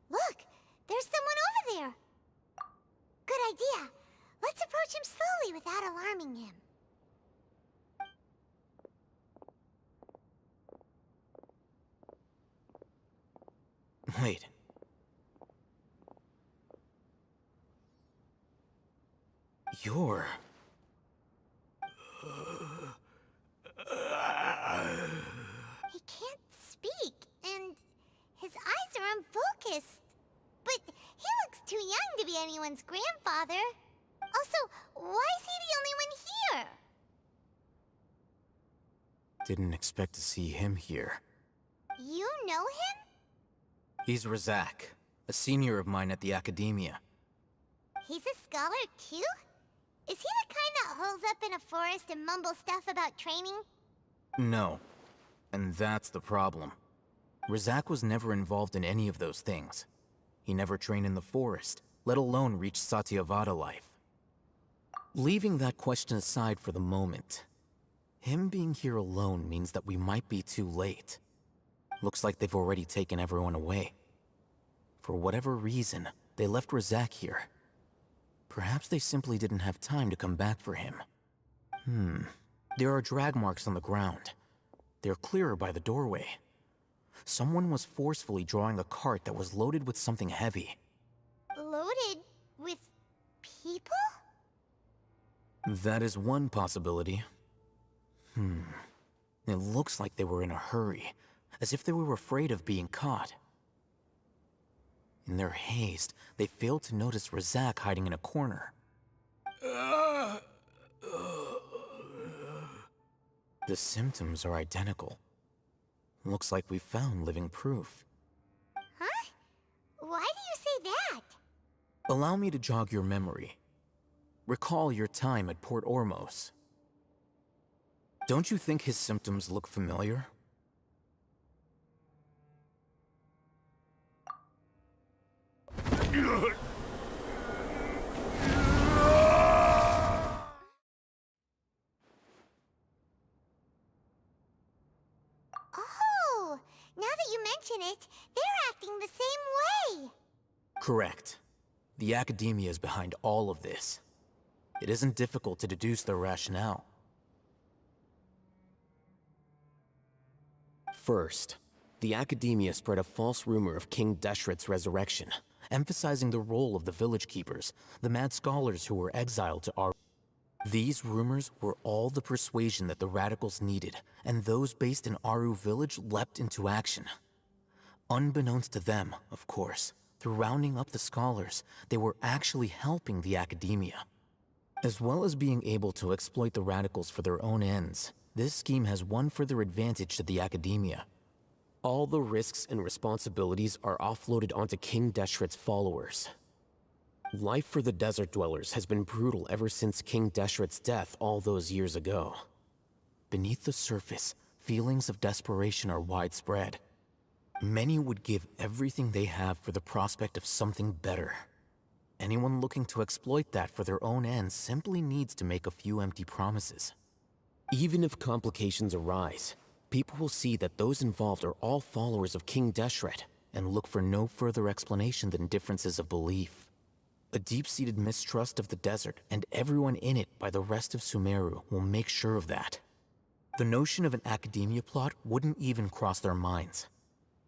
Look! There's someone over there! Good idea. Let's approach him slowly without alarming him. Wait. You're... He can't speak, and his eyes are unfocused. But he looks too young to be anyone's grandfather. Also, why is he the only one here? Didn't expect to see him here. You know him? He's Razak, a senior of mine at the academia. He's a scholar too? Is he the kind that holes up in a forest and mumbles stuff about training? No. And that's the problem. Razak was never involved in any of those things. He never trained in the forest, let alone reach Satyavada life. Leaving that question aside for the moment, him being here alone means that we might be too late. Looks like they've already taken everyone away. For whatever reason, they left Razak here. Perhaps they simply didn't have time to come back for him. There are drag marks on the ground. They're clearer by the doorway. Someone was forcefully drawing a cart that was loaded with something heavy. Loaded with people? That is one possibility. It looks like they were in a hurry, as if they were afraid of being caught. In their haste, they failed to notice Razak hiding in a corner. The symptoms are identical. Looks like we found living proof. Huh? Why do you say that? Allow me to jog your memory. Recall your time at Port Ormos. Don't you think his symptoms look familiar? Oh, now that you mention it, they're acting the same way. Correct. The academia is behind all of this. It isn't difficult to deduce their rationale. First, the academia spread a false rumor of King Deshret's resurrection, emphasizing the role of the village keepers, the mad scholars who were exiled to Aru. These rumors were all the persuasion that the radicals needed, and those based in Aru village leapt into action. Unbeknownst to them, of course, through rounding up the scholars, they were actually helping the academia. As well as being able to exploit the radicals for their own ends, this scheme has one further advantage to the academia. All the risks and responsibilities are offloaded onto King Deshret's followers. Life for the desert dwellers has been brutal ever since King Deshret's death all those years ago. Beneath the surface, feelings of desperation are widespread. Many would give everything they have for the prospect of something better. Anyone looking to exploit that for their own ends simply needs to make a few empty promises. Even if complications arise, people will see that those involved are all followers of King Deshret and look for no further explanation than differences of belief. A deep-seated mistrust of the desert and everyone in it by the rest of Sumeru will make sure of that. The notion of an academia plot wouldn't even cross their minds.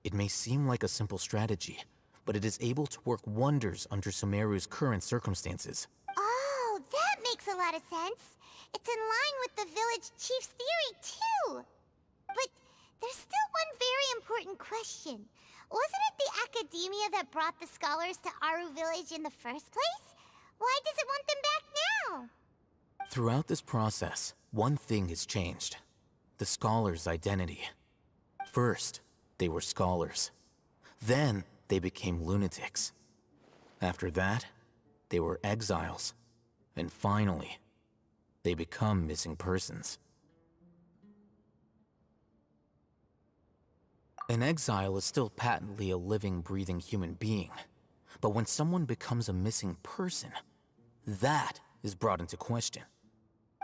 It may seem like a simple strategy, but it is able to work wonders under Sumeru's current circumstances. Oh, that makes a lot of sense. It's in line with the village chief's theory, too. But there's still one very important question. Wasn't it the academia that brought the scholars to Aru village in the first place? Why does it want them back now? Throughout this process, one thing has changed. The scholars' identity. First, they were scholars. Then, they became lunatics. After that, they were exiles. And finally, they become missing persons. An exile is still patently a living, breathing human being. But when someone becomes a missing person, that is brought into question.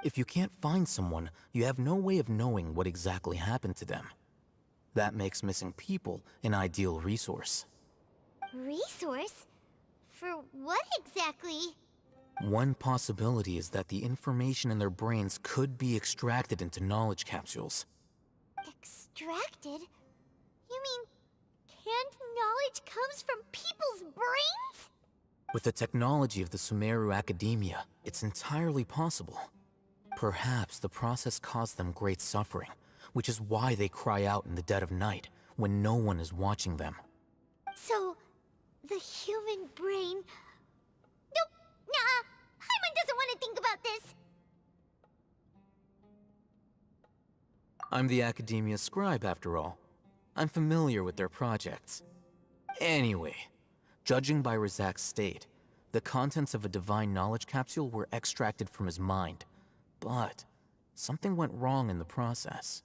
If you can't find someone, you have no way of knowing what exactly happened to them. That makes missing people an ideal resource. Resource? For what exactly? One possibility is that the information in their brains could be extracted into knowledge capsules. Extracted? You mean canned knowledge comes from people's brains? With the technology of the Sumeru Academia, it's entirely possible. Perhaps the process caused them great suffering, which is why they cry out in the dead of night, when no one is watching them. So, the human brain... Nope, nah, Paimon doesn't want to think about this. I'm the Academia scribe, after all. I'm familiar with their projects. Anyway, judging by Razak's state, the contents of a divine knowledge capsule were extracted from his mind. But something went wrong in the process.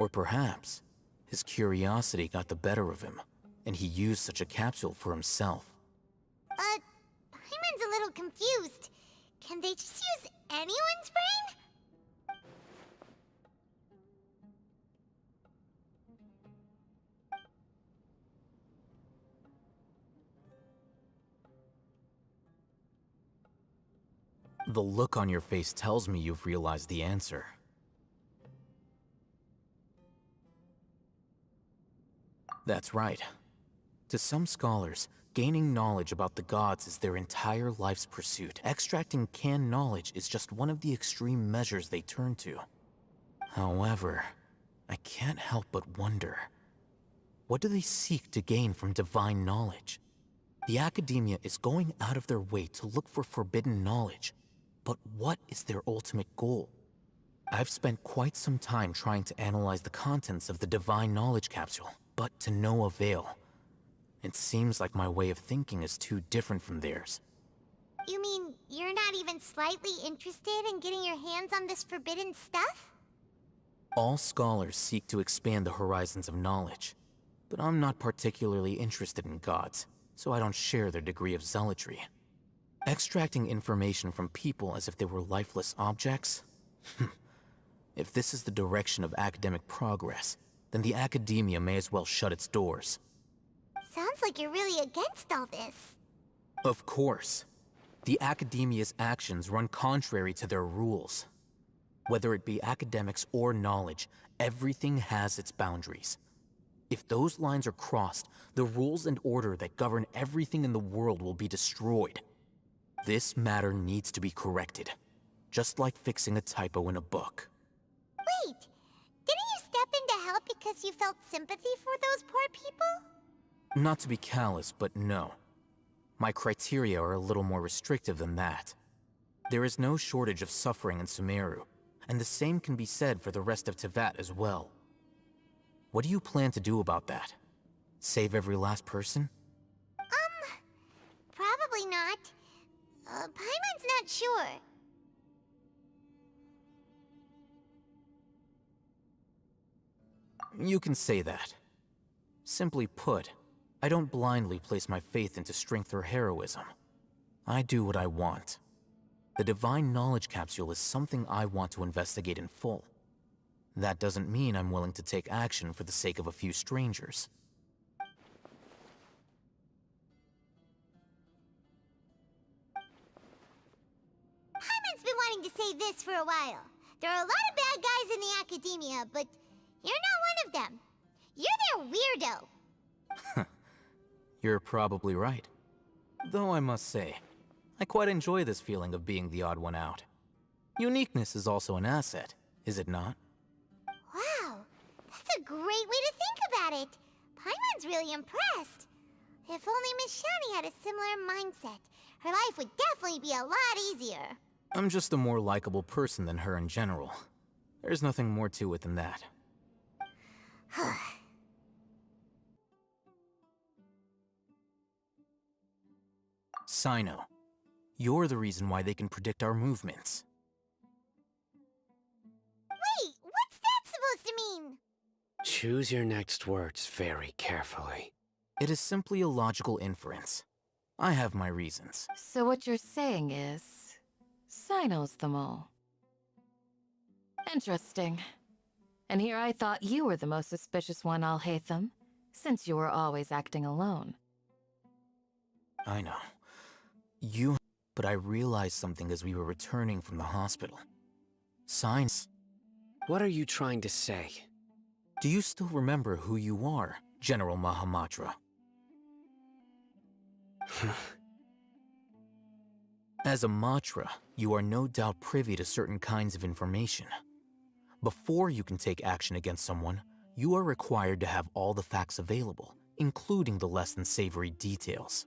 Or perhaps his curiosity got the better of him, and he used such a capsule for himself. Paimon's a little confused. Can they just use anyone's brain? The look on your face tells me you've realized the answer. That's right. To some scholars, gaining knowledge about the gods is their entire life's pursuit. Extracting canned knowledge is just one of the extreme measures they turn to. However, I can't help but wonder, what do they seek to gain from divine knowledge? The Academia is going out of their way to look for forbidden knowledge. But what is their ultimate goal? I've spent quite some time trying to analyze the contents of the divine knowledge capsule, but to no avail. It seems like my way of thinking is too different from theirs. You mean you're not even slightly interested in getting your hands on this forbidden stuff? All scholars seek to expand the horizons of knowledge, but I'm not particularly interested in gods, so I don't share their degree of zealotry. Extracting information from people as if they were lifeless objects? If this is the direction of academic progress, then the Academia may as well shut its doors. Sounds like you're really against all this. Of course. The Academia's actions run contrary to their rules. Whether it be academics or knowledge, everything has its boundaries. If those lines are crossed, the rules and order that govern everything in the world will be destroyed. This matter needs to be corrected, just like fixing a typo in a book. Wait, didn't you step in to help because you felt sympathy for those poor people? Not to be callous, but no. My criteria are a little more restrictive than that. There is no shortage of suffering in Sumeru, and the same can be said for the rest of Teyvat as well. What do you plan to do about that? Save every last person? Probably not. Paimon's not sure. You can say that. Simply put, I don't blindly place my faith into strength or heroism. I do what I want. The Divine Knowledge Capsule is something I want to investigate in full. That doesn't mean I'm willing to take action for the sake of a few strangers. Paimon's been wanting to say this for a while. There are a lot of bad guys in the academia, but you're not one of them. You're their weirdo. You're probably right. Though I must say, I quite enjoy this feeling of being the odd one out. Uniqueness is also an asset, is it not? Wow, that's a great way to think about it. Paimon's really impressed. If only Miss Shani had a similar mindset, her life would definitely be a lot easier. I'm just a more likable person than her in general. There's nothing more to it than that. Sino, you're the reason why they can predict our movements. Wait, what's that supposed to mean? Choose your next words very carefully. It is simply a logical inference. I have my reasons. So what you're saying is, Sino's the mole. Interesting. And here I thought you were the most suspicious one, Al-Haytham, since you were always acting alone. I know. But I realized something as we were returning from the hospital. Signs. What are you trying to say? Do you still remember who you are, General Mahamatra? As a Matra, you are no doubt privy to certain kinds of information. Before you can take action against someone, you are required to have all the facts available, including the less than savory details.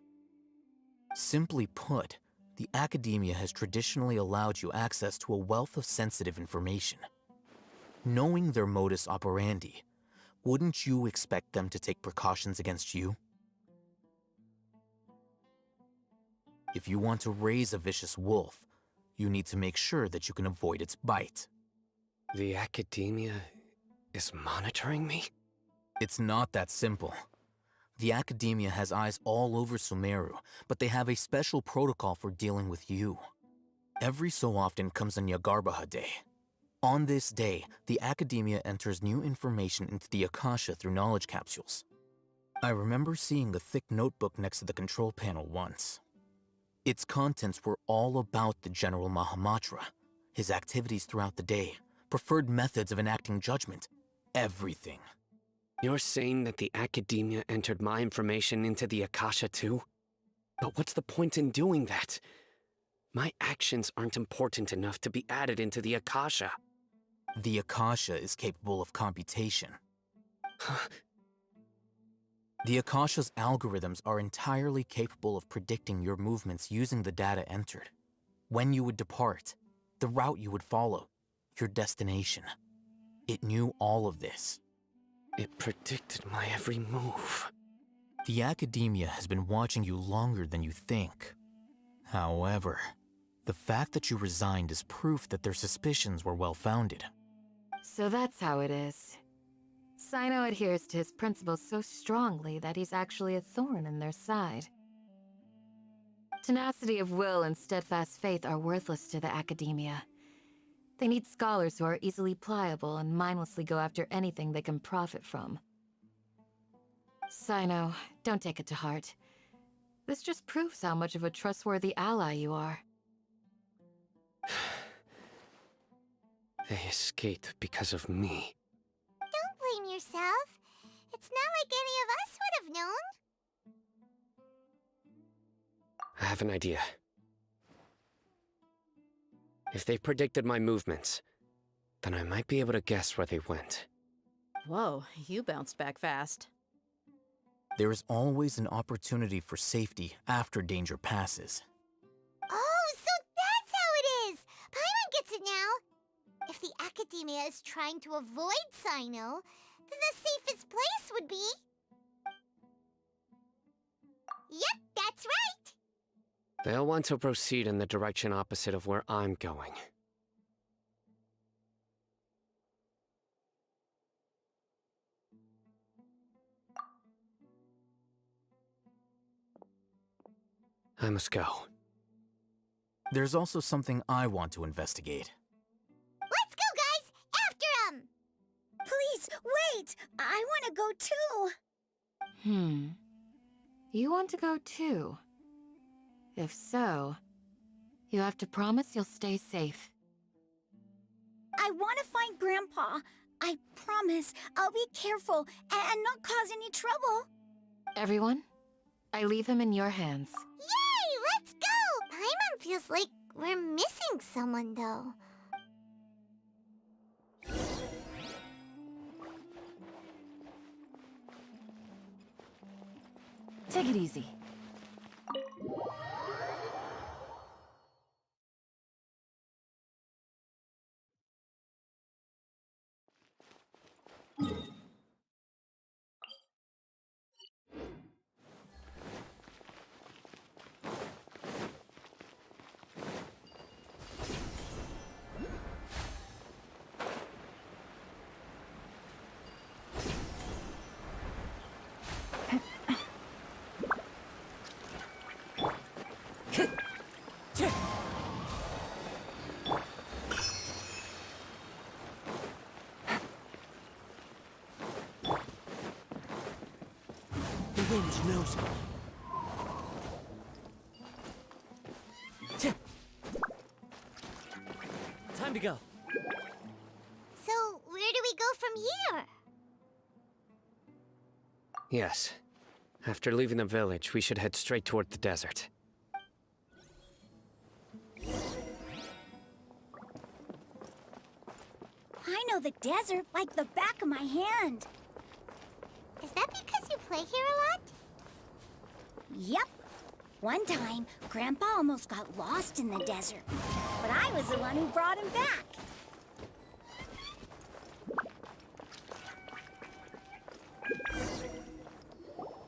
Simply put, the academia has traditionally allowed you access to a wealth of sensitive information. Knowing their modus operandi, wouldn't you expect them to take precautions against you? If you want to raise a vicious wolf, you need to make sure that you can avoid its bite. The academia is monitoring me? It's not that simple. The academia has eyes all over Sumeru, but they have a special protocol for dealing with you. Every so often comes a Nyagarbaha Day. On this day, the academia enters new information into the Akasha through knowledge capsules. I remember seeing a thick notebook next to the control panel once. Its contents were all about the General Mahamatra, his activities throughout the day, preferred methods of enacting judgment, everything. You're saying that the academia entered my information into the Akasha too? But what's the point in doing that? My actions aren't important enough to be added into the Akasha. The Akasha is capable of computation. The Akasha's algorithms are entirely capable of predicting your movements using the data entered. When you would depart, the route you would follow, your destination. It knew all of this. It predicted my every move. The academia has been watching you longer than you think. However, the fact that you resigned is proof that their suspicions were well-founded. So that's how it is. Sino adheres to his principles so strongly that he's actually a thorn in their side. Tenacity of will and steadfast faith are worthless to the academia. They need scholars who are easily pliable and mindlessly go after anything they can profit from. Sino, don't take it to heart. This just proves how much of a trustworthy ally you are. They escaped because of me. Don't blame yourself. It's not like any of us would have known. I have an idea. If they predicted my movements, then I might be able to guess where they went. Whoa, you bounced back fast. There is always an opportunity for safety after danger passes. Oh, so that's how it is! Paimon gets it now! If the academia is trying to avoid Sino, the safest place would be... Yep, that's right! They'll want to proceed in the direction opposite of where I'm going. I must go. There's also something I want to investigate. Let's go, guys! After him! Please, wait! I want to go too! You want to go too? If so, you have to promise you'll stay safe. I want to find Grandpa. I promise I'll be careful and not cause any trouble. Everyone, I leave him in your hands. Yay! Let's go! Paimon feels like we're missing someone, though. Take it easy. The wind knows me. Time to go. So, where do we go from here? Yes. After leaving the village, we should head straight toward the desert. I know the desert like the back of my hand. Is that because you play here a lot? Yep. One time, Grandpa almost got lost in the desert, but I was the one who brought him back.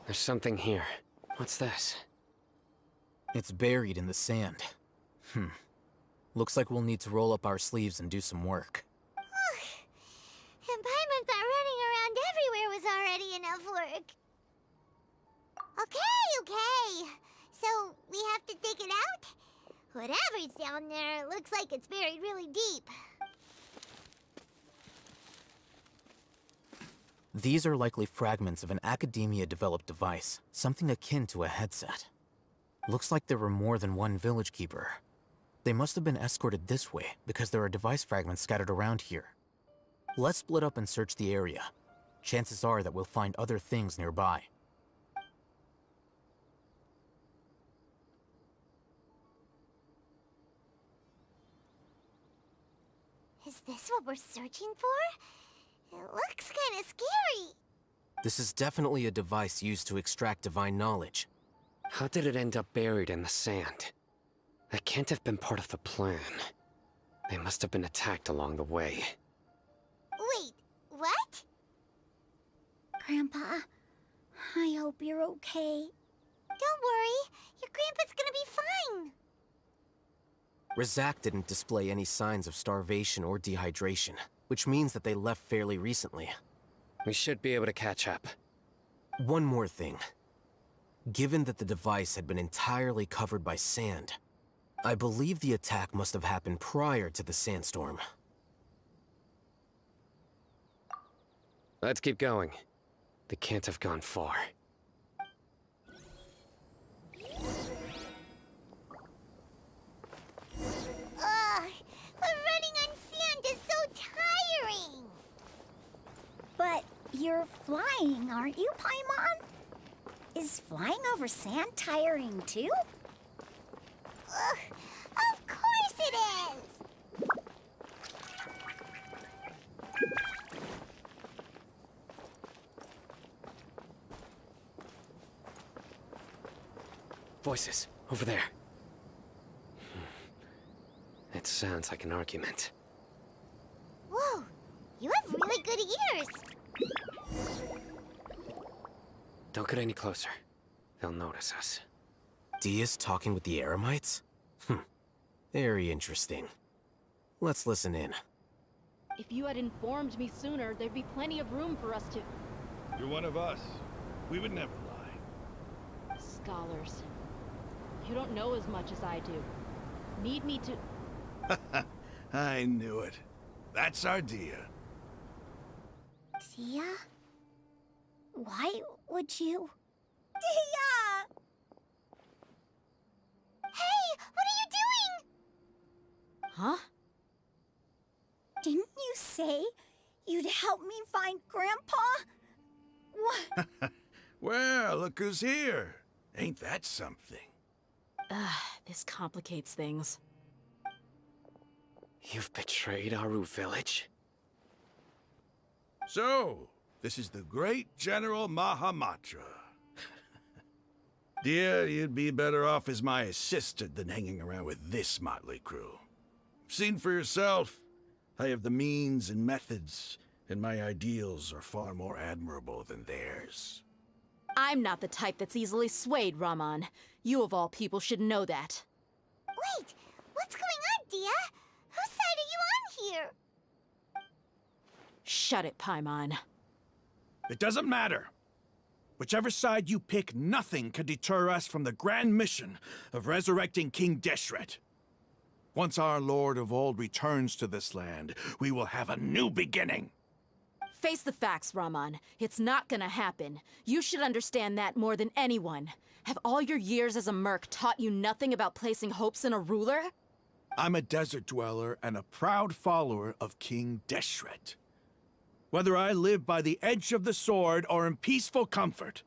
There's something here. What's this? It's buried in the sand. Looks like we'll need to roll up our sleeves and do some work. And Paimon thought running around everywhere was already enough work. Okay. So, we have to dig it out? Whatever's down there, it looks like it's buried really deep. These are likely fragments of an academia-developed device, something akin to a headset. Looks like there were more than one village keeper. They must have been escorted this way because there are device fragments scattered around here. Let's split up and search the area. Chances are that we'll find other things nearby. Is this what we're searching for? It looks kind of scary. This is definitely a device used to extract divine knowledge. How did it end up buried in the sand? That can't have been part of the plan. They must have been attacked along the way. Wait, what? Grandpa, I hope you're okay. Don't worry, your grandpa's gonna be fine. Razak didn't display any signs of starvation or dehydration, which means that they left fairly recently. We should be able to catch up. One more thing. Given that the device had been entirely covered by sand, I believe the attack must have happened prior to the sandstorm. Let's keep going. They can't have gone far. Ugh, but running on sand is so tiring. But you're flying, aren't you, Paimon? Is flying over sand tiring too? Ugh, of course it is! Voices, over there. It sounds like an argument. Whoa, you have really good ears. Don't get any closer. They'll notice us. Dia's talking with the Eremites? Very interesting. Let's listen in. If you had informed me sooner, there'd be plenty of room for us to... You're one of us. We would never lie. Scholars. You don't know as much as I do. Need me to... I knew it. That's our Dia. Dia? Why would you... Dia! Hey, what are you doing? Huh? Didn't you say you'd help me find Grandpa? What? Well, look who's here. Ain't that something? This complicates things. You've betrayed Aru village? So, this is the great General Mahamatra. Dear, you'd be better off as my assistant than hanging around with this motley crew. Seen for yourself, I have the means and methods, and my ideals are far more admirable than theirs. I'm not the type that's easily swayed, Raman. You of all people should know that. Wait, what's going on, Dia? Whose side are you on here? Shut it, Paimon. It doesn't matter. Whichever side you pick, nothing can deter us from the grand mission of resurrecting King Deshret. Once our Lord of Old returns to this land, we will have a new beginning. Face the facts, Raman. It's not gonna happen. You should understand that more than anyone. Have all your years as a merc taught you nothing about placing hopes in a ruler? I'm a desert dweller and a proud follower of King Deshret. Whether I live by the edge of the sword or in peaceful comfort,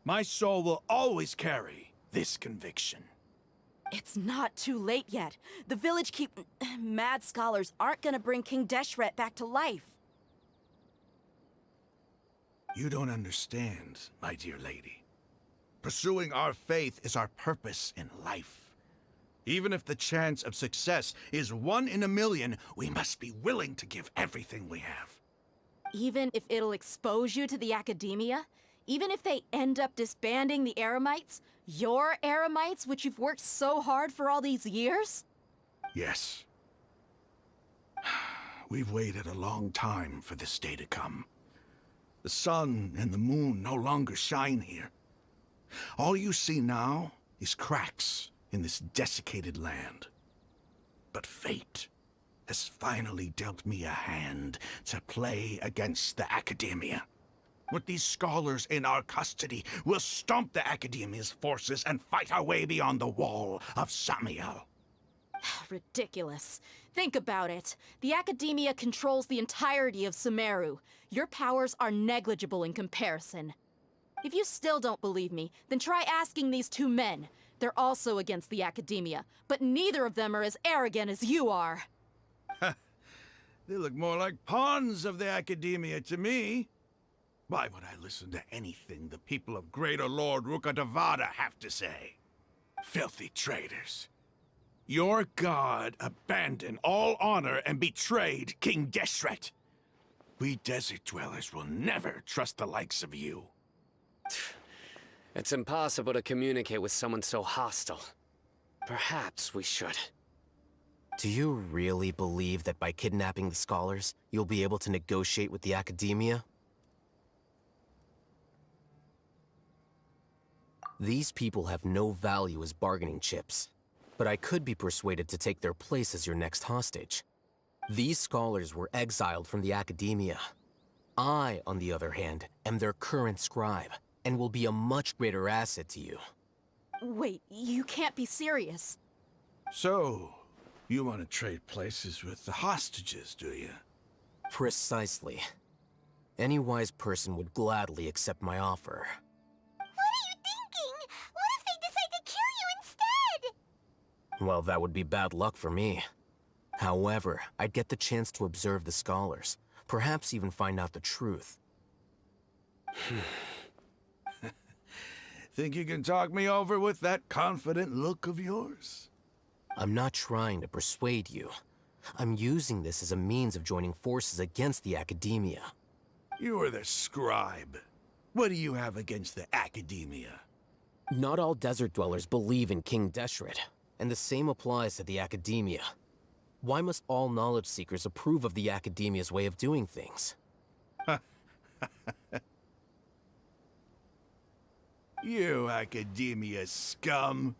my soul will always carry this conviction. It's not too late yet. The village mad scholars aren't gonna bring King Deshret back to life. You don't understand, my dear lady. Pursuing our faith is our purpose in life. Even if the chance of success is 1 in a million, we must be willing to give everything we have. Even if it'll expose you to the academia? Even if they end up disbanding the Eremites? Your Eremites, which you've worked so hard for all these years? Yes. We've waited a long time for this day to come. The sun and the moon no longer shine here. All you see now is cracks in this desiccated land. But fate has finally dealt me a hand to play against the academia. With these scholars in our custody, we'll stomp the academia's forces and fight our way beyond the wall of Samiel. Ridiculous. Think about it. The academia controls the entirety of Sumeru. Your powers are negligible in comparison. If you still don't believe me, then try asking these two men. They're also against the academia, but neither of them are as arrogant as you are. They look more like pawns of the academia to me. Why would I listen to anything the people of Greater Lord Rukkhadevata have to say? Filthy traitors. Your god abandoned all honor and betrayed King Deshret. We desert dwellers will never trust the likes of you. It's impossible to communicate with someone so hostile. Perhaps we should. Do you really believe that by kidnapping the scholars, you'll be able to negotiate with the academia? These people have no value as bargaining chips, but I could be persuaded to take their place as your next hostage. These scholars were exiled from the academia. I, on the other hand, am their current scribe, and will be a much greater asset to you. Wait, you can't be serious. So, you want to trade places with the hostages, do you? Precisely. Any wise person would gladly accept my offer. What are you thinking? What if they decide to kill you instead? Well, that would be bad luck for me. However, I'd get the chance to observe the scholars, perhaps even find out the truth. Think you can talk me over with that confident look of yours? I'm not trying to persuade you. I'm using this as a means of joining forces against the academia. You are the scribe. What do you have against the academia? Not all desert dwellers believe in King Deshret, and the same applies to the academia. Why must all knowledge seekers approve of the academia's way of doing things? You academia scum.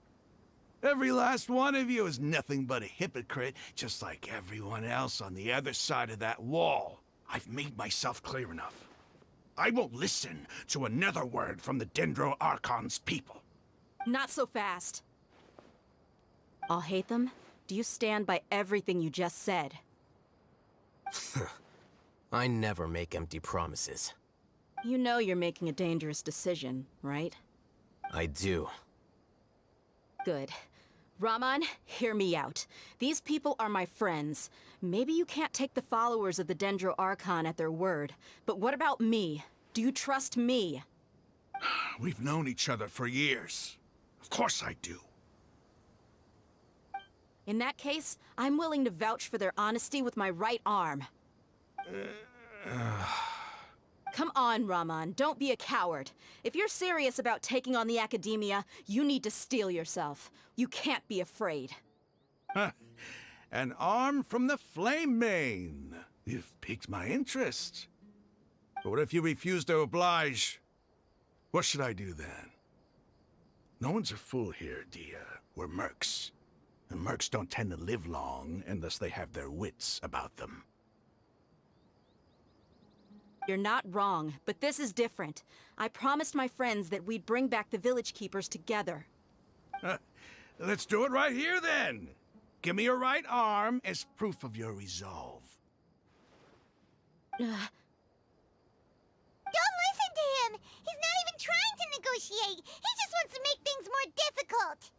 Every last one of you is nothing but a hypocrite, just like everyone else on the other side of that wall. I've made myself clear enough. I won't listen to another word from the Dendro Archon's people. Not so fast. I'll hate them. Do you stand by everything you just said? I never make empty promises. You know you're making a dangerous decision, right? I do. Good. Raman, hear me out. These people are my friends. Maybe you can't take the followers of the Dendro Archon at their word, but what about me? Do you trust me? We've known each other for years. Of course I do. In that case, I'm willing to vouch for their honesty with my right arm. Come on, Raman, don't be a coward. If you're serious about taking on the academia, you need to steel yourself. You can't be afraid. An arm from the Flame Mane. You've piqued my interest. But what if you refuse to oblige? What should I do then? No one's a fool here, Dia. We're mercs. And mercs don't tend to live long unless they have their wits about them. You're not wrong, but this is different. I promised my friends that we'd bring back the village keepers together. Let's do it right here then. Give me your right arm as proof of your resolve. Don't listen to him! He's not even trying to negotiate! He just wants to make things more difficult!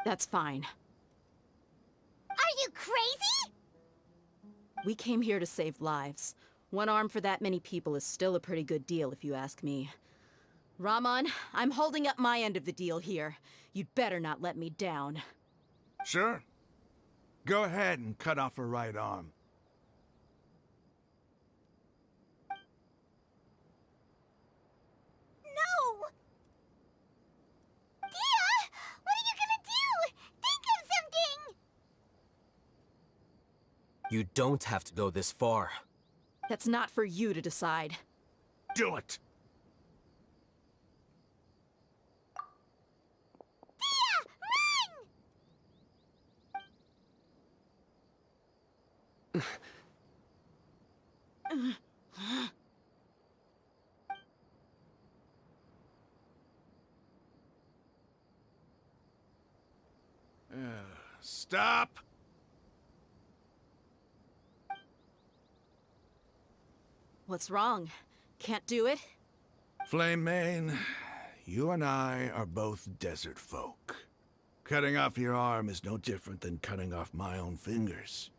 That's fine. Are you crazy? We came here to save lives. One arm for that many people is still a pretty good deal, if you ask me. Raman, I'm holding up my end of the deal here. You'd better not let me down. Sure. Go ahead and cut off her right arm. No! Dia! What are you gonna do? Think of something! You don't have to go this far. That's not for you to decide. Do it! Stop! What's wrong? Can't do it? Flame Mane, you and I are both desert folk. Cutting off your arm is no different than cutting off my own fingers.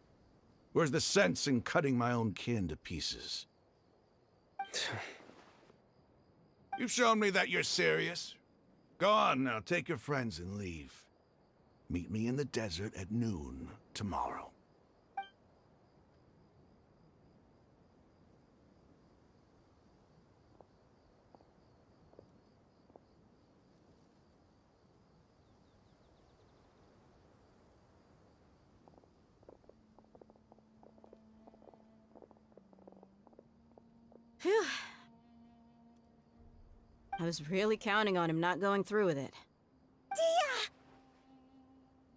Where's the sense in cutting my own kin to pieces? You've shown me that you're serious. Go on now, take your friends and leave. Meet me in the desert at noon tomorrow. Phew. I was really counting on him not going through with it. Dia!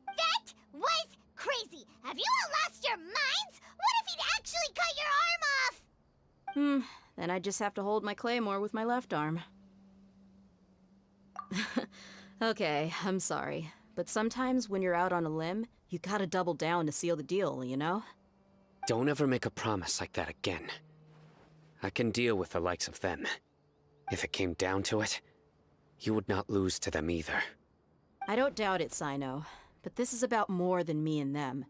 That was crazy! Have you all lost your minds? What if he'd actually cut your arm off? Then I just have to hold my claymore with my left arm. Okay, I'm sorry. But sometimes when you're out on a limb, you gotta double down to seal the deal, you know? Don't ever make a promise like that again. I can deal with the likes of them. If it came down to it, you would not lose to them either. I don't doubt it, Sino. But this is about more than me and them.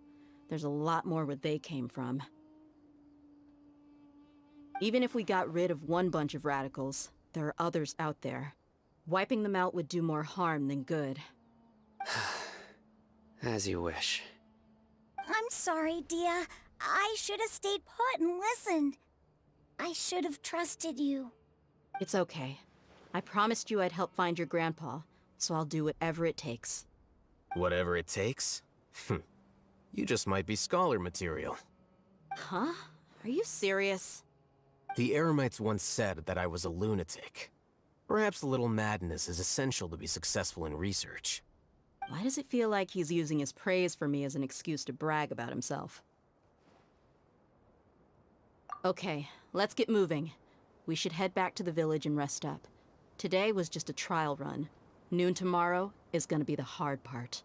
There's a lot more where they came from. Even if we got rid of one bunch of radicals, there are others out there. Wiping them out would do more harm than good. As you wish. I'm sorry, Dia. I should have stayed put and listened. I should have trusted you. It's okay. I promised you I'd help find your grandpa, so I'll do whatever it takes. Whatever it takes? You just might be scholar material. Huh? Are you serious? The Eremites once said that I was a lunatic. Perhaps a little madness is essential to be successful in research. Why does it feel like he's using his praise for me as an excuse to brag about himself? Okay, let's get moving. We should head back to the village and rest up. Today was just a trial run. Noon tomorrow is gonna be the hard part.